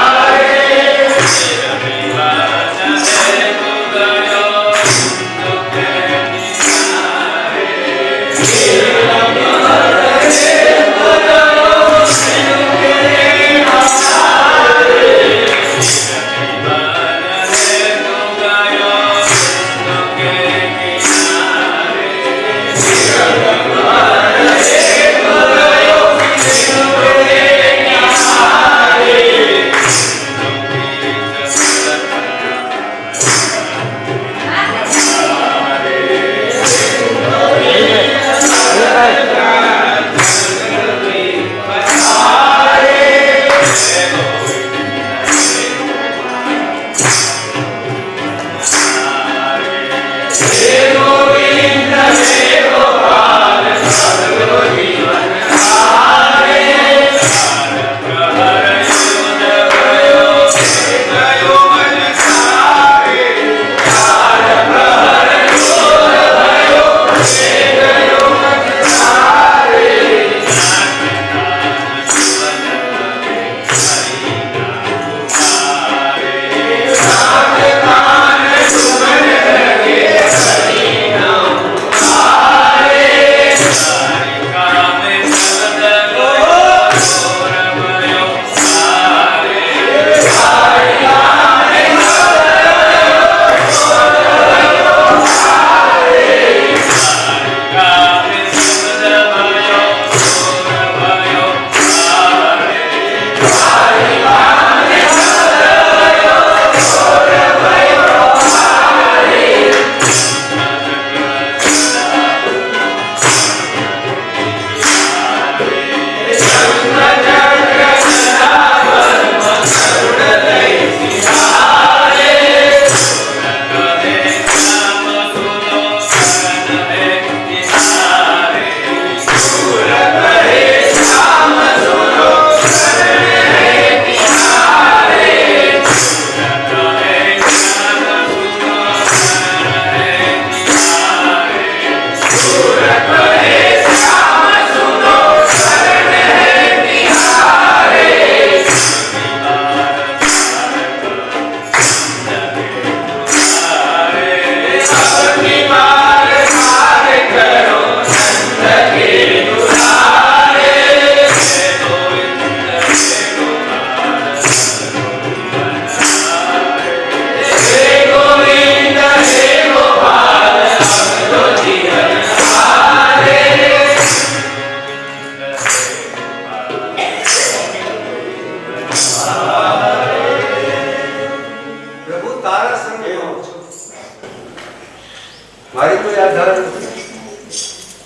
મારી કોઈ આધાર નથી.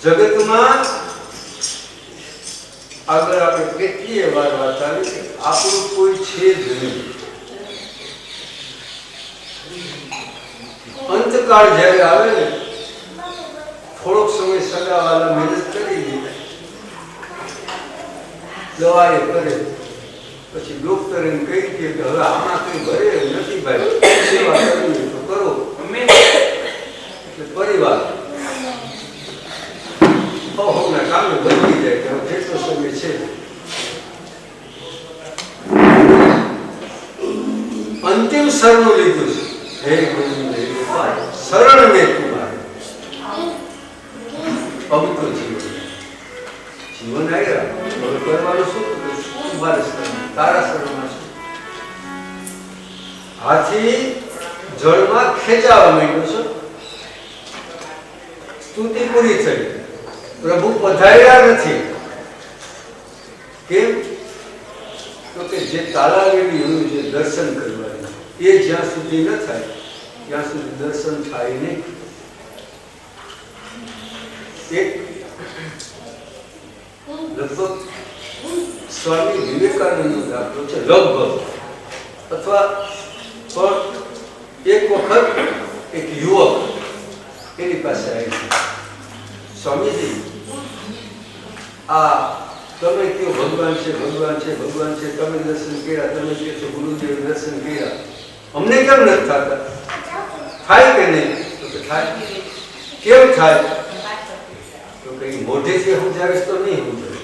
જગતમાં આગળ આપણે કેટલીય વાર વાત આવી કે આપણું કોઈ છે જ નહીં. અંતકાળ જ્યારે આવે ને, થોડોક સમય સગાવાલા મહેનત કરી લે, દવા એ કરે, પછી ડોક્ટર એમ કહી દે કે હવે આમાં કઈ ભરે નથી ભાઈ, સેવા કરવી તો કરો. એટલે પરિવાર ના કામે બદલી જાય કે હવે કેટલો સમય છે. અંતિમ શરણું લીધું છે. હે ગોવિંદ હે ગોપાલ શરણ મેં તુમારે. પવિત્ર જીવન આવ્યા, હવે કરવાનું શું? મારે તારા શરણમાં છે. હાથી જળમાં ખેંચાવા માંડ્યો છે. સ્તુતિ પૂરી થઈ, પ્રભુ પધાર્યા નથી. કેમ? તો કે જે તાલાવેલી હોય છે દર્શન કરવાનું, એ જ્યાં સુધી ન થાય ત્યાં સુધી દર્શન થાય નહીં. એક લગભગ સ્વામી વિવેકાનંદનો દાખલો છે, લગભગ. અથવા પણ એક વખત એક યુવક એની પાસે આવી, સ્વામીજી આ તમે કયો ભગવાન છે ભગવાન છે ભગવાન છે, તમે દર્શન કર્યા, તમે કહો છો ગુરુદેવ દર્શન કર્યા, અમને કેમ નથી થતા? થાય કે નહીં? તો કે થાય. કેમ થાય? તો કઈ મોઢેથી સમજાવીશ તો નહીં સમજાવે.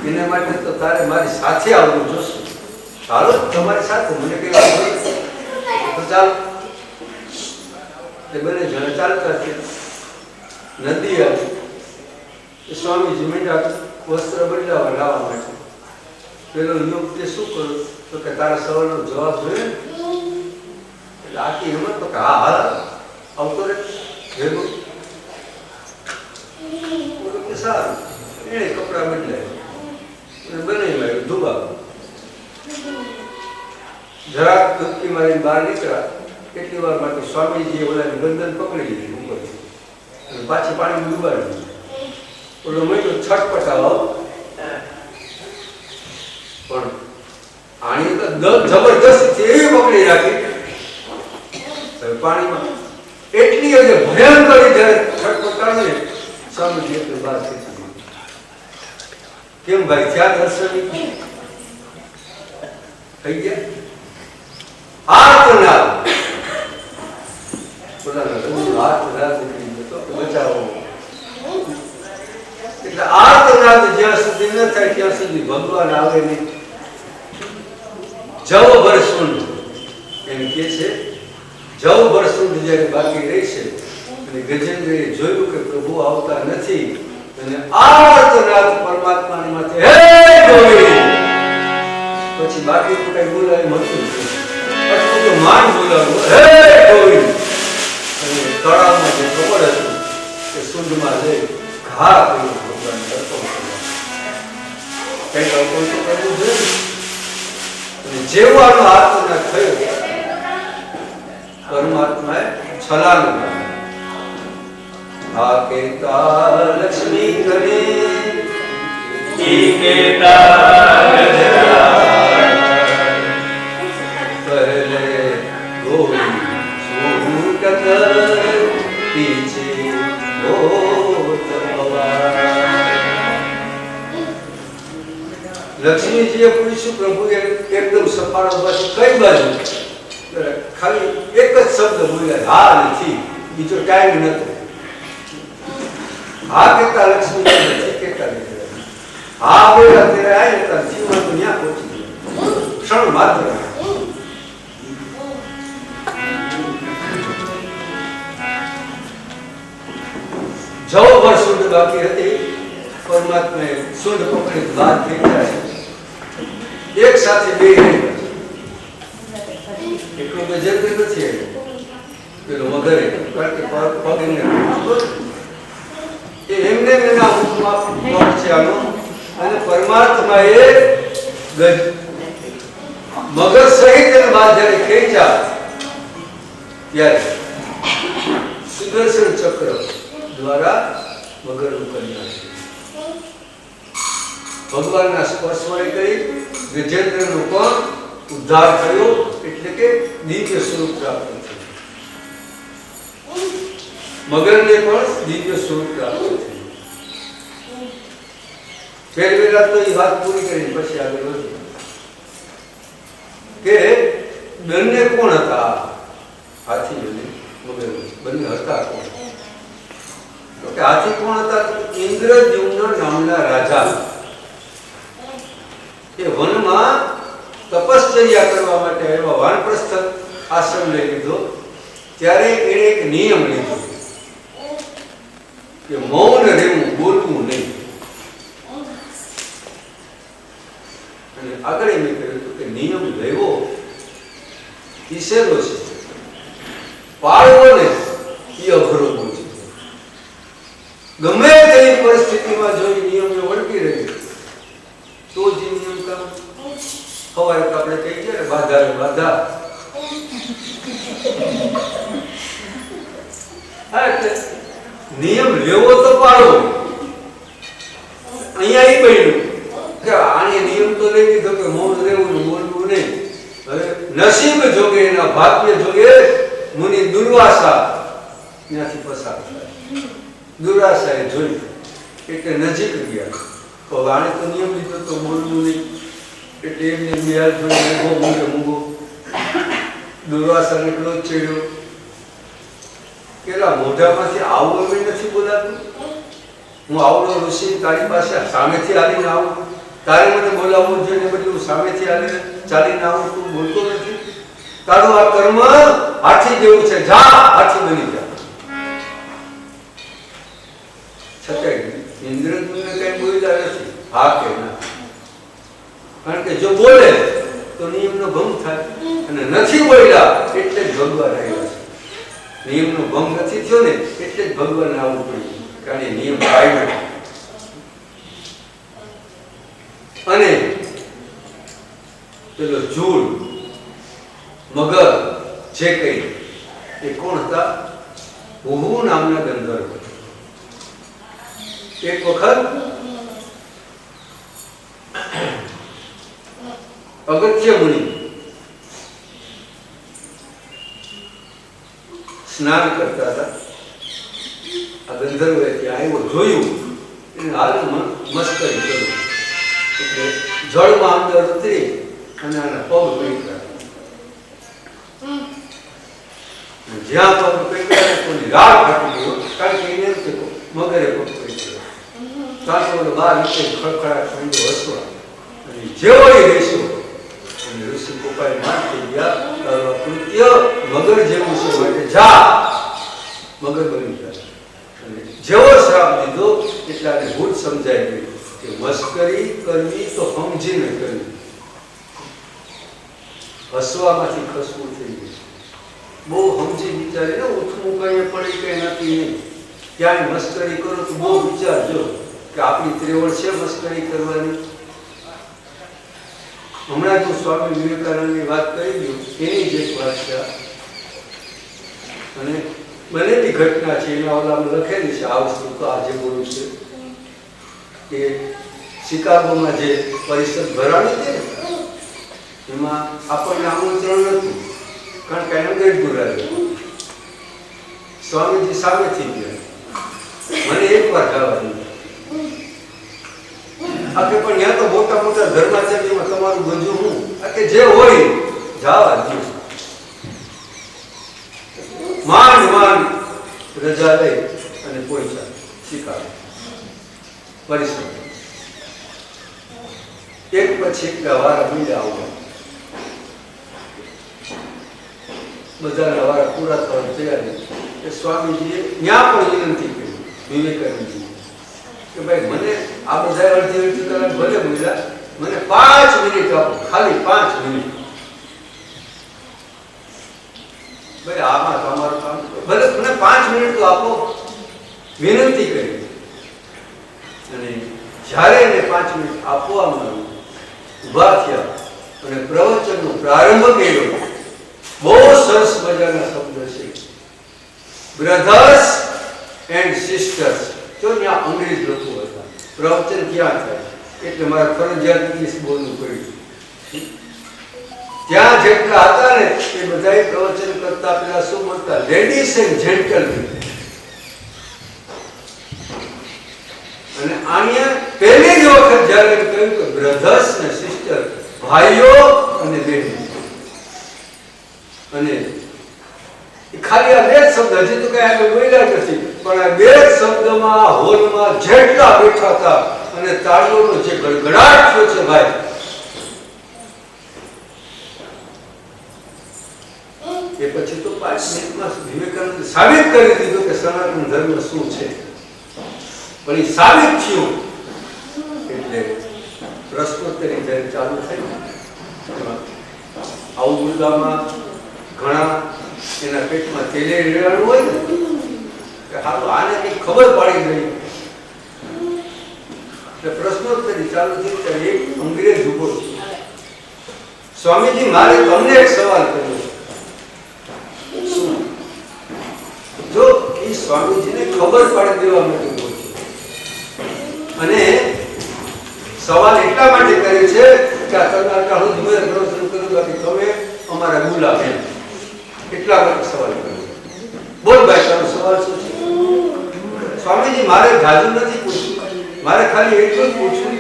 એના માટે તો તારે મારી સાથે આવવું જોશે. ચાલો તમારી સાથે, મને કઈ તો ચાલો. એ બંને જણા ચાલતા છે, નદી આવી. સ્વામીજી મીંડા વસ્ત્ર બદલાવા લાવવા માટે. પેલો યુવક તે શું કરું? તો કે તારા સવાલનો જવાબ જોઈએ. એટલે આખી હિંમત તો કે હા હા આવતો રે ભેગું. કે સારું. એને કપડા બદલાય અને બનાવી માર્યું ધુબા. જરાક ધૂપકી મારીને બહાર નીકળ્યા. કેટલી વાર માટે સ્વામીજીએ ઓલાની ગરદન પકડી લીધી ઉપરથી અને પાછી પાણીમાં ડૂબાડી. ઓલો મહિનો છટપટાવો, પણ આણી તો જબરદસ્ત એવી પકડી રાખી પાણીમાં. એટલી ભયંકર જયારે છટપટાવે સ્વામીજી એટલે બહાર ખેંચી. કેમ ભાઈ? ત્યાં દર્શન થઈ ગયા. આ તો ના બચાવો. એટલે આ તો ના જ્યાં સુધી ન થાય ત્યાં સુધી ભગવાન આવે નહીં. જવ ભરસુંડ એમ કે છે, જવ ભરસુંડ જયારે બાકી રહેશે અને ગજેન્દ્રએ જોયું કે પ્રભુ આવતા નથી અને આર્તનાદ પરમાત્માની માથે હે ગોવિંદ, પછી બાકી તો કઈ બોલાય મળતું નથી. અટલું તો માન બોલાવું હે ગોવિંદ. અને તળાવમાં જે ખબર હતું કે સુંદમાં જઈ ઘા કર્યું ભગવાન કરતો કઈક અર્પણ તો કરવું જોઈએ. અને જેવો આનો આત્મનાદ થયો પરમાત્માએ છલાંગ મારી. આ કેતા લક્ષ્મી કરી ઈ કેતા પહેલે ગોવિંદ છૂટ કર પીછે ગોત લક્ષ્મીજીએ પૂછ્યું પ્રભુએ એકદમ સફાળો પછી કઈ બાજુ? ખાલી એક જ શબ્દ બોલ્યા, હા નથી. બીજો ટાઈમ નતો. હા કેતા લક્ષ્મી નથી કેતા નથી. હા બોલ્યા ત્યારે આવી હતા જીવન તો ત્યાં પહોંચી ગયા ક્ષણ માત્ર. જવ ભર શુદ્ધ બાકી હતી. પરમાત્માએ શુદ્ધ પકડી બહાર ફેંક્યા. એક સાથે બે એટલો ગજેન્દ્ર નથી પેલો વગરે, કારણ કે પગ એમને એમને એના હુકમમાં પગ છે આનો. અને પરમાત્માએ મગજ સહિત એને બહાર જયારે ખેંચ્યા ત્યારે શુદ્ધ સુદર્શન ચક્ર દ્વારા મગરનું કલ્યાણ થયું. ભગવાનના સ્પર્શ વડે કરી ગજેન્દ્રનો પણ ઉદ્ધાર થયો, એટલે કે દિવ્ય સ્વરૂપ પ્રાપ્ત થયું. મગરને પણ દિવ્ય સ્વરૂપ પ્રાપ્ત થયું. પહેલા તો એ વાત પૂરી કરી પછી આગળ વધ્યું કે બંને કોણ હતા? હાથી અને મગર બંને હતા કોણ? તો કે હાથી કોણ હતા? ઇન્દ્રદ્યુમ્ન નામના રાજા એ વનમાં તપશ્ચર્યા કરવા માટે આવ્યા, વાનપ્રસ્થ આશ્રમ લઈ લીધો. ત્યારે એણે એક નિયમ લીધો કે મૌન રહેવું, બોલવું નહીં. અને આગળ એમ કહ્યું હતું કે નિયમ લેવો એ સહેલો છે, પાળવો ને એ અઘરો બહુ છે. ગમે તેવી પરિસ્થિતિમાં જો નિયમને વળગી રહે તો જ નિયમ કામ. સવારે આપણે કહી ગયા ને બાધા બાધા, એટલે નિયમ લેવો તો પાડવો. અહીંયા એ બન્યું કે આને નિયમ તો લઈ લીધો કે મૌન રહેવું ને બોલવું નહીં. હવે નસીબ જોગે, એના ભાગ્ય જોગે મુનિ દુર્વાસા ત્યાંથી પસાર થાય. દુર્વાસાએ જોયું એટલે નજીક ગયા. તો આને તો નિયમ લીધો તો બોલવું નહીં, એટલે એમને બિહાર જોઈને મૂંગો મૂંગો. દુર્વાસાને એટલો જ ચડ્યો કે મોઢામાંથી આવું એમ નથી બોલાતું. હું આવડો ઋષિ તારી પાસે સામેથી આવીને આવું, તારે મને બોલાવવું જોઈએ ને બદલે હું સામેથી આવીને ચાલીને આવું, તું બોલતો નથી. તારું આ કર્મ હાથી જેવું છે, જા હાથી બની જા. છતાંય ઇન્દ્રદ્યુમ્ન કઈ બોલ્યા નથી, હા કે ના. કારણ કે જો બોલે તો નિયમનો ભંગ થાય, અને નથી બોલ્યા એટલે જ ભગવાન આવ્યા છે. નિયમનો ભંગ નથી થયો ને એટલે જ ભગવાન આવવું પડ્યું, કારણ કે નિયમ કાયમ. અને પેલો જૂળ મગર જે કઈ એ કોણ હતા? હુહુ નામના ગંધર્વ. એક વખત અગત્ય મુનિ સ્નાન કરતા હતા. આ ગંધર્વે ત્યાં આવ્યો, જોયું એને હાલમાં મસ્કરી કર્યું. એટલે જળમાં અંદર ઉતરી અને આના પગ પકડ્યા. જ્યાં પગ પકડ્યા કોની રાડ ફાટી ગયો, કારણ કે એને મગરે પગ પકડ્યો. કારણ કે બહાર નીચે ખડખડાટ ઠંડો હસવા, અને જેવો એ બેસ્યો અને ઋષિ પોપાએ માન થઈ ગયા, તારું કૃત્ય મગર જેવું છે, માટે જા મગર બની ગયા. અને જેવો શ્રાપ દીધો એટલે આને ભૂત સમજાય ગયું કે મસ્કરી કરવી તો સમજીને કરવી. હસવામાંથી ખસવું થઈ ગયું. બહુ સમજી વિચારીને ઉઠવું કઈ પડી કઈ નથી નહીં. ક્યાંય મસ્કરી કરો તો બહુ વિચારજો કે આપણી ત્રેવડ છે મસ્કરી કરવાની. હમણાં તો સ્વામી વિવેકાનંદની વાત કરી દઉં, એની જ એક વાત છે અને બનેલી ઘટના છે. એના ઓલામાં લખેલી છે આ વસ્તુ, તો આજે બોલું છે કે શિકાગોમાં જે પરિષદ ભરાણી હતી ને એમાં આપણને આમંત્રણ નહોતું, કારણ કે અંગ્રેજ બોલાવ્યો. સ્વામીજી સામેથી ગયા, મને એક વાર જવા દીધું. આ કે પણ ત્યાં તો મોટા મોટા ધર્માચાર્યમાં તમારું ગજુ હું આ કે જે હોય જવા દઉં. માંડ માંડ રજા લઈ અને પહોંચ્યા શિકાગો પરિષદ. એક પછી એક વારા મળ્યા આવવા, બધાના વારા પૂરા થવા તૈયાર. કે સ્વામીજીએ ત્યાં પણ વિનંતી કરી વિવેકાનંદજી કે ભાઈ મને આ બધા અડધી અડધી કલાક ભલે બોલ્યા, મને 5 મિનિટ આપો, ખાલી 5 મિનિટ. ભાઈ આમાં તમારું કામ ભલે મને 5 મિનિટ તો આપો, વિનંતી કરી. અને જ્યારે એને 5 મિનિટ આપવામાં ઉભા થયા અને પ્રવચનનો પ્રારંભ કર્યો. બહુ સરસ મજાના શબ્દ છે. Brothers and sisters. જો ત્યાં અંગ્રેજ લોકો હતા, પ્રવચન ક્યાં થાય એટલે મારે ફરજિયાત ઇંગ્લિશ બોલવું પડ્યું. ત્યાં જેટલા હતા ને એ બધાએ પ્રવચન કરતા પેલા શું બોલતા, લેડીઝ એન્ડ જેન્ટલમેન. અને અહીંયા પહેલી જ વખત જ્યારે કહ્યું કે બ્રધર્સ ને સિસ્ટર, ભાઈઓ અને બહેનો, અને ખાલી આ બે જ શબ્દ, હજી તો કઈ આગળ બોલ્યા નથી, પણ આ બે જ શબ્દમાં હોલમાં જેટલા બેઠા હતા અને તાળીઓનો જે ગડગડાટ થયો છે ભાઈ, એ પછી તો 5 મિનિટમાં વિવેકાનંદ સાબિત કરી દીધું કે સનાતન ધર્મ શું છે. પણ એ સાબિત થયું એટલે પ્રશ્નોત્તરી જ્યારે ચાલુ થઈ, આવું મુદ્દામાં ઘણા એના પેટમાં તેલે રેડાણું હોય ને કે હારું આને કંઈક ખબર પાડી ગઈ એટલે પ્રશ્નોત્તરી ચાલુ થઈ ત્યારે એક અંગ્રેજ ઉભો છે. સ્વામીજી, મારે તમને એક સવાલ કર્યો. શું? જો એ સ્વામીજીને ખબર પાડી દેવા માટે ઉભો છે, અને સવાલ એટલા માટે કરે છે કે આ તમારા હું ધીમે પ્રવચન કરું બાકી તમે અમારા ગુલામ એમ, એટલા માટે સવાલ કર્યો. બોલ ભાઈ, તારો સવાલ શું છે? સ્વામીજી, મારે જાજુ નથી પૂછવું, મારે ખાલી એટલું જ પૂછવું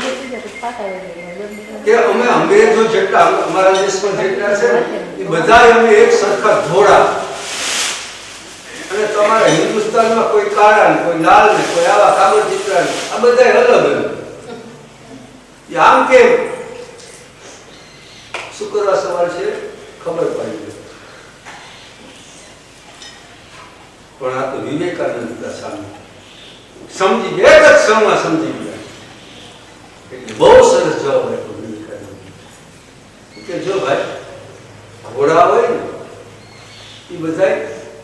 કે અમે અંગ્રેજો જેટલા અમારા દેશમાં જેટલા છે એ બધા અમે એક સરખા ધોળા, અને તમારા હિન્દુસ્તાનમાં કોઈ કાળા ને કોઈ લાલ ને કોઈ આવા કાબર ચિત્રા ને આ બધા અલગ અલગ. આમ કેમ? શું કરવા સવાલ છે ખબર પડી ગઈ. પણ આ તો વિવેકાનંદ સામે સમજી ગયા, એક જ ક્ષણમાં સમજી ગયા. એટલે બહુ સરસ જવાબ આપ્યો વિવેકાનંદ કે જો ભાઈ, ઘોડા હોય ને એ બધા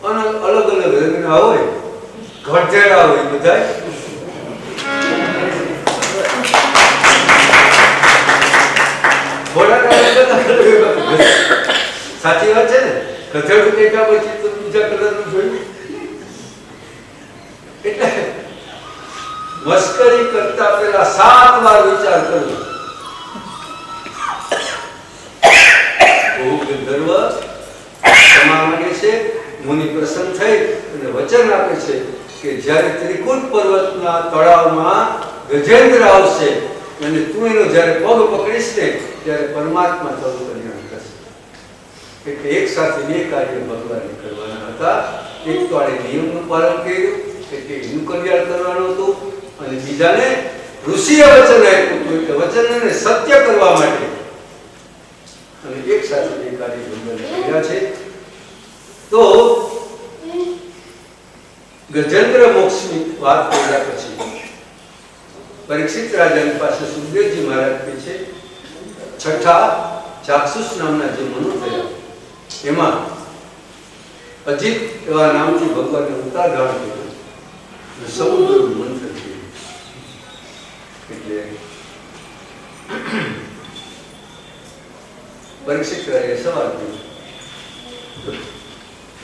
અલગ અલગ રંગના હોય, ગઢેડા હોય બધા, સાચી વાત છે ને? ગધેડું દેખા પછી તો બીજા કલરનું જોયું. એટલે મસ્કરી કરતા પહેલા 7 વાર વિચાર કરવો. બહુ ગંધર્વ ક્ષમા માંગે છે. મુનિ પ્રસન્ન થઈ અને વચન આપે છે કે જ્યારે ત્રિકૂટ પર્વતના તળાવમાં ગજેન્દ્ર આવશે અને તું એનો જ્યારે પગ પકડીશ ને ત્યારે પરમાત્મા તારું કલ્યાણ કરશે. એટલે એક સાથે બે કાર્ય ભગવાને કરવાના હતા. એક તો આને નિયમનું પાલન કર્યું એટલે એનું કલ્યાણ કરવાનું હતું, અને બીજાને ઋષિએ વચન આપ્યું હતું એટલે વચનને સત્ય કરવા માટે, અને એક સાથે બે કાર્ય ભગવાને કર્યા છે. તો ગજેન્દ્ર મોક્ષની વાત કર્યા પછી પરીક્ષિત રાજાની પાસે સુખદેવજી મહારાજ કહે છે, છઠ્ઠા ચાક્ષુષ નામના જે મનુ થયા એમાં અજીત એવા નામથી ભગવાનને ઉતારધારણ કર્યું, સમુદ્રનું મંથન કર્યું. એટલે પરીક્ષિત રાજાએ સવાલ કર્યો,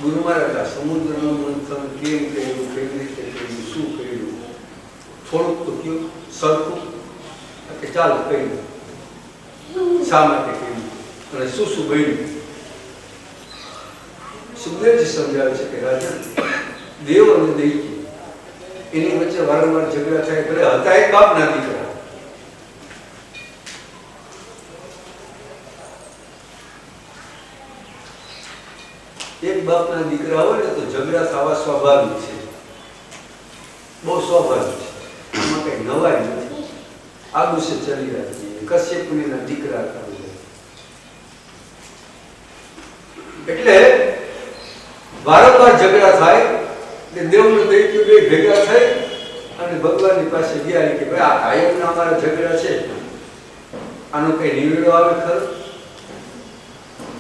ગુરુ મહારાજ સમુદ્રનું મંથન કેમ કર્યું, કેવી રીતે કર્યું, શું કર્યું, થોડુંક તો કયું સરખું કે ચાલો કહ્યું, શા માટે કર્યું અને શું શું બન્યું. સુખદેવજી સમજાવે છે કે રાજા, દેવ અને દૈત્ય એની વચ્ચે વારંવાર ઝઘડા થાય, ભલે હતા એક બાપના દીકરા. એક બાપના દીકરા હોય ને તો ઝઘડા થવા સ્વાભાવિક છે, બહુ સ્વાભાવિક છે, એમાં કઈ નવાઈ નથી. આ ગુસ્સે ચલી રહ્યા કશ્યપુના દીકરા હતા. એટલે વારંવાર ઝઘડા થાય એટલે દેવનું દૈત્ય બે ભેગા થઈ અને ભગવાનની પાસે ગયા કે ભાઈ આ કાયમના અમારા ઝઘડા છે, આનો કઈ નિવેડો આવે ખરો?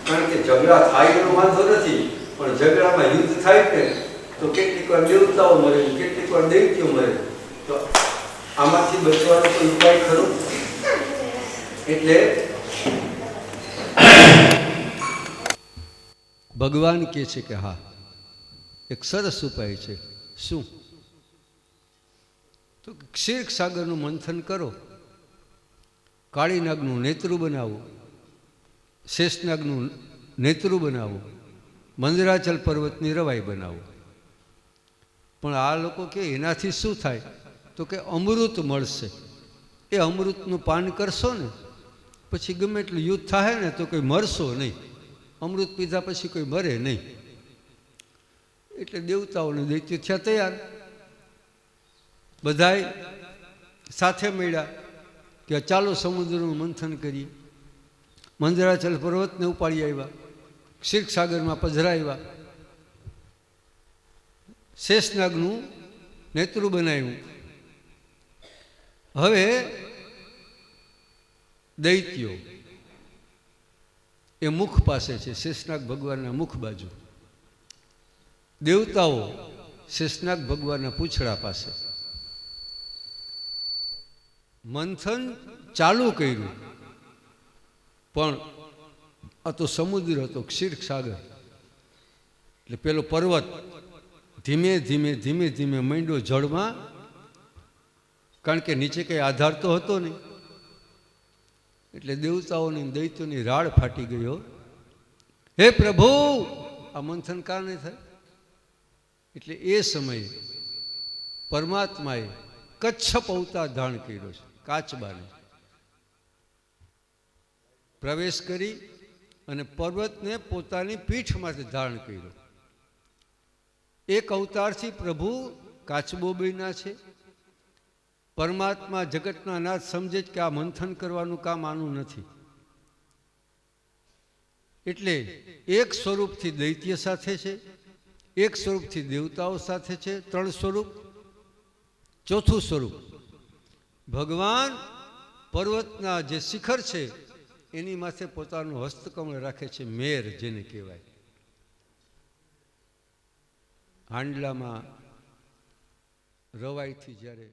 કારણ કે ઝઘડા થાય એનો વાંધો નથી, પણ ઝઘડામાં યુદ્ધ થાય ને તો કેટલીક વાર દેવતાઓ મરે, કેટલીક વાર દૈત્યો મરે, તો આમાંથી બચવાનો કોઈ ઉપાય ખરો? એટલે ભગવાન કહે છે કે હા, એક સરસ ઉપાય છે. શું? તો ક્ષીર સાગરનું મંથન કરો, કાળી નાગનું નેત્રું બનાવો, શેષનાગનું નેત્રું બનાવો, મંદરાચલ પર્વતની રવાઈ બનાવો. પણ આ લોકો કે એનાથી શું થાય? તો કે અમૃત મળશે. એ અમૃતનું પાન કરશો ને પછી ગમે એટલું યુદ્ધ થાય ને તો કોઈ મરશો નહીં. અમૃત પીધા પછી કોઈ મરે નહીં. એટલે દેવતાઓને દૈત્ય થયા તૈયાર. બધાય સાથે મળ્યા કે ચાલો સમુદ્રનું મંથન કરીએ. મંદરાચલ પર્વતને ઉપાડી આવ્યા, ક્ષીરસાગરમાં પધરાવ્યા, શેષનાગનું નેત્રું બનાવ્યું. હવે દૈત્યો એ મુખ પાસે છે, શેષનાગ ભગવાનના મુખ બાજુ. દેવતાઓ શેષનાગ ભગવાનના પૂંછડા પાસે. મંથન ચાલુ કર્યું, પણ આ તો સમુદ્ર હતો, ક્ષીરસાગર. એટલે પેલો પર્વત ધીમે ધીમે ધીમે ધીમે માંડ્યો જળમાં, કારણ કે નીચે કંઈ આધાર તો હતો નહીં. એટલે દેવતાઓની દૈત્યોની રાડ ફાટી ગયો. હે પ્રભુ, આ મંથન કાં નહીં થાય? એટલે એ સમયે પરમાત્માએ કચ્છપ અવતાર ધારણ કર્યો છે. કાચબાને પ્રવેશ કરી અને પર્વતને પોતાની પીઠમાંથી ધારણ કર્યો. એક અવતારથી પ્રભુ કાચબો બન્યા છે. પરમાત્મા જગતના નાથ સમજે કે આ મંથન કરવાનું કામ આનું નથી. એટલે એક સ્વરૂપથી દૈત્ય સાથે છે, એક સ્વરૂપથી દેવતાઓ સાથે છે, 3 સ્વરૂપ. ચોથું સ્વરૂપ ભગવાન પર્વતના જે શિખર છે એની માથે પોતાનું હસ્તકમળ રાખે છે, મેર જેને કહેવાય. હાંડલામાં રવાઈથી જ્યારે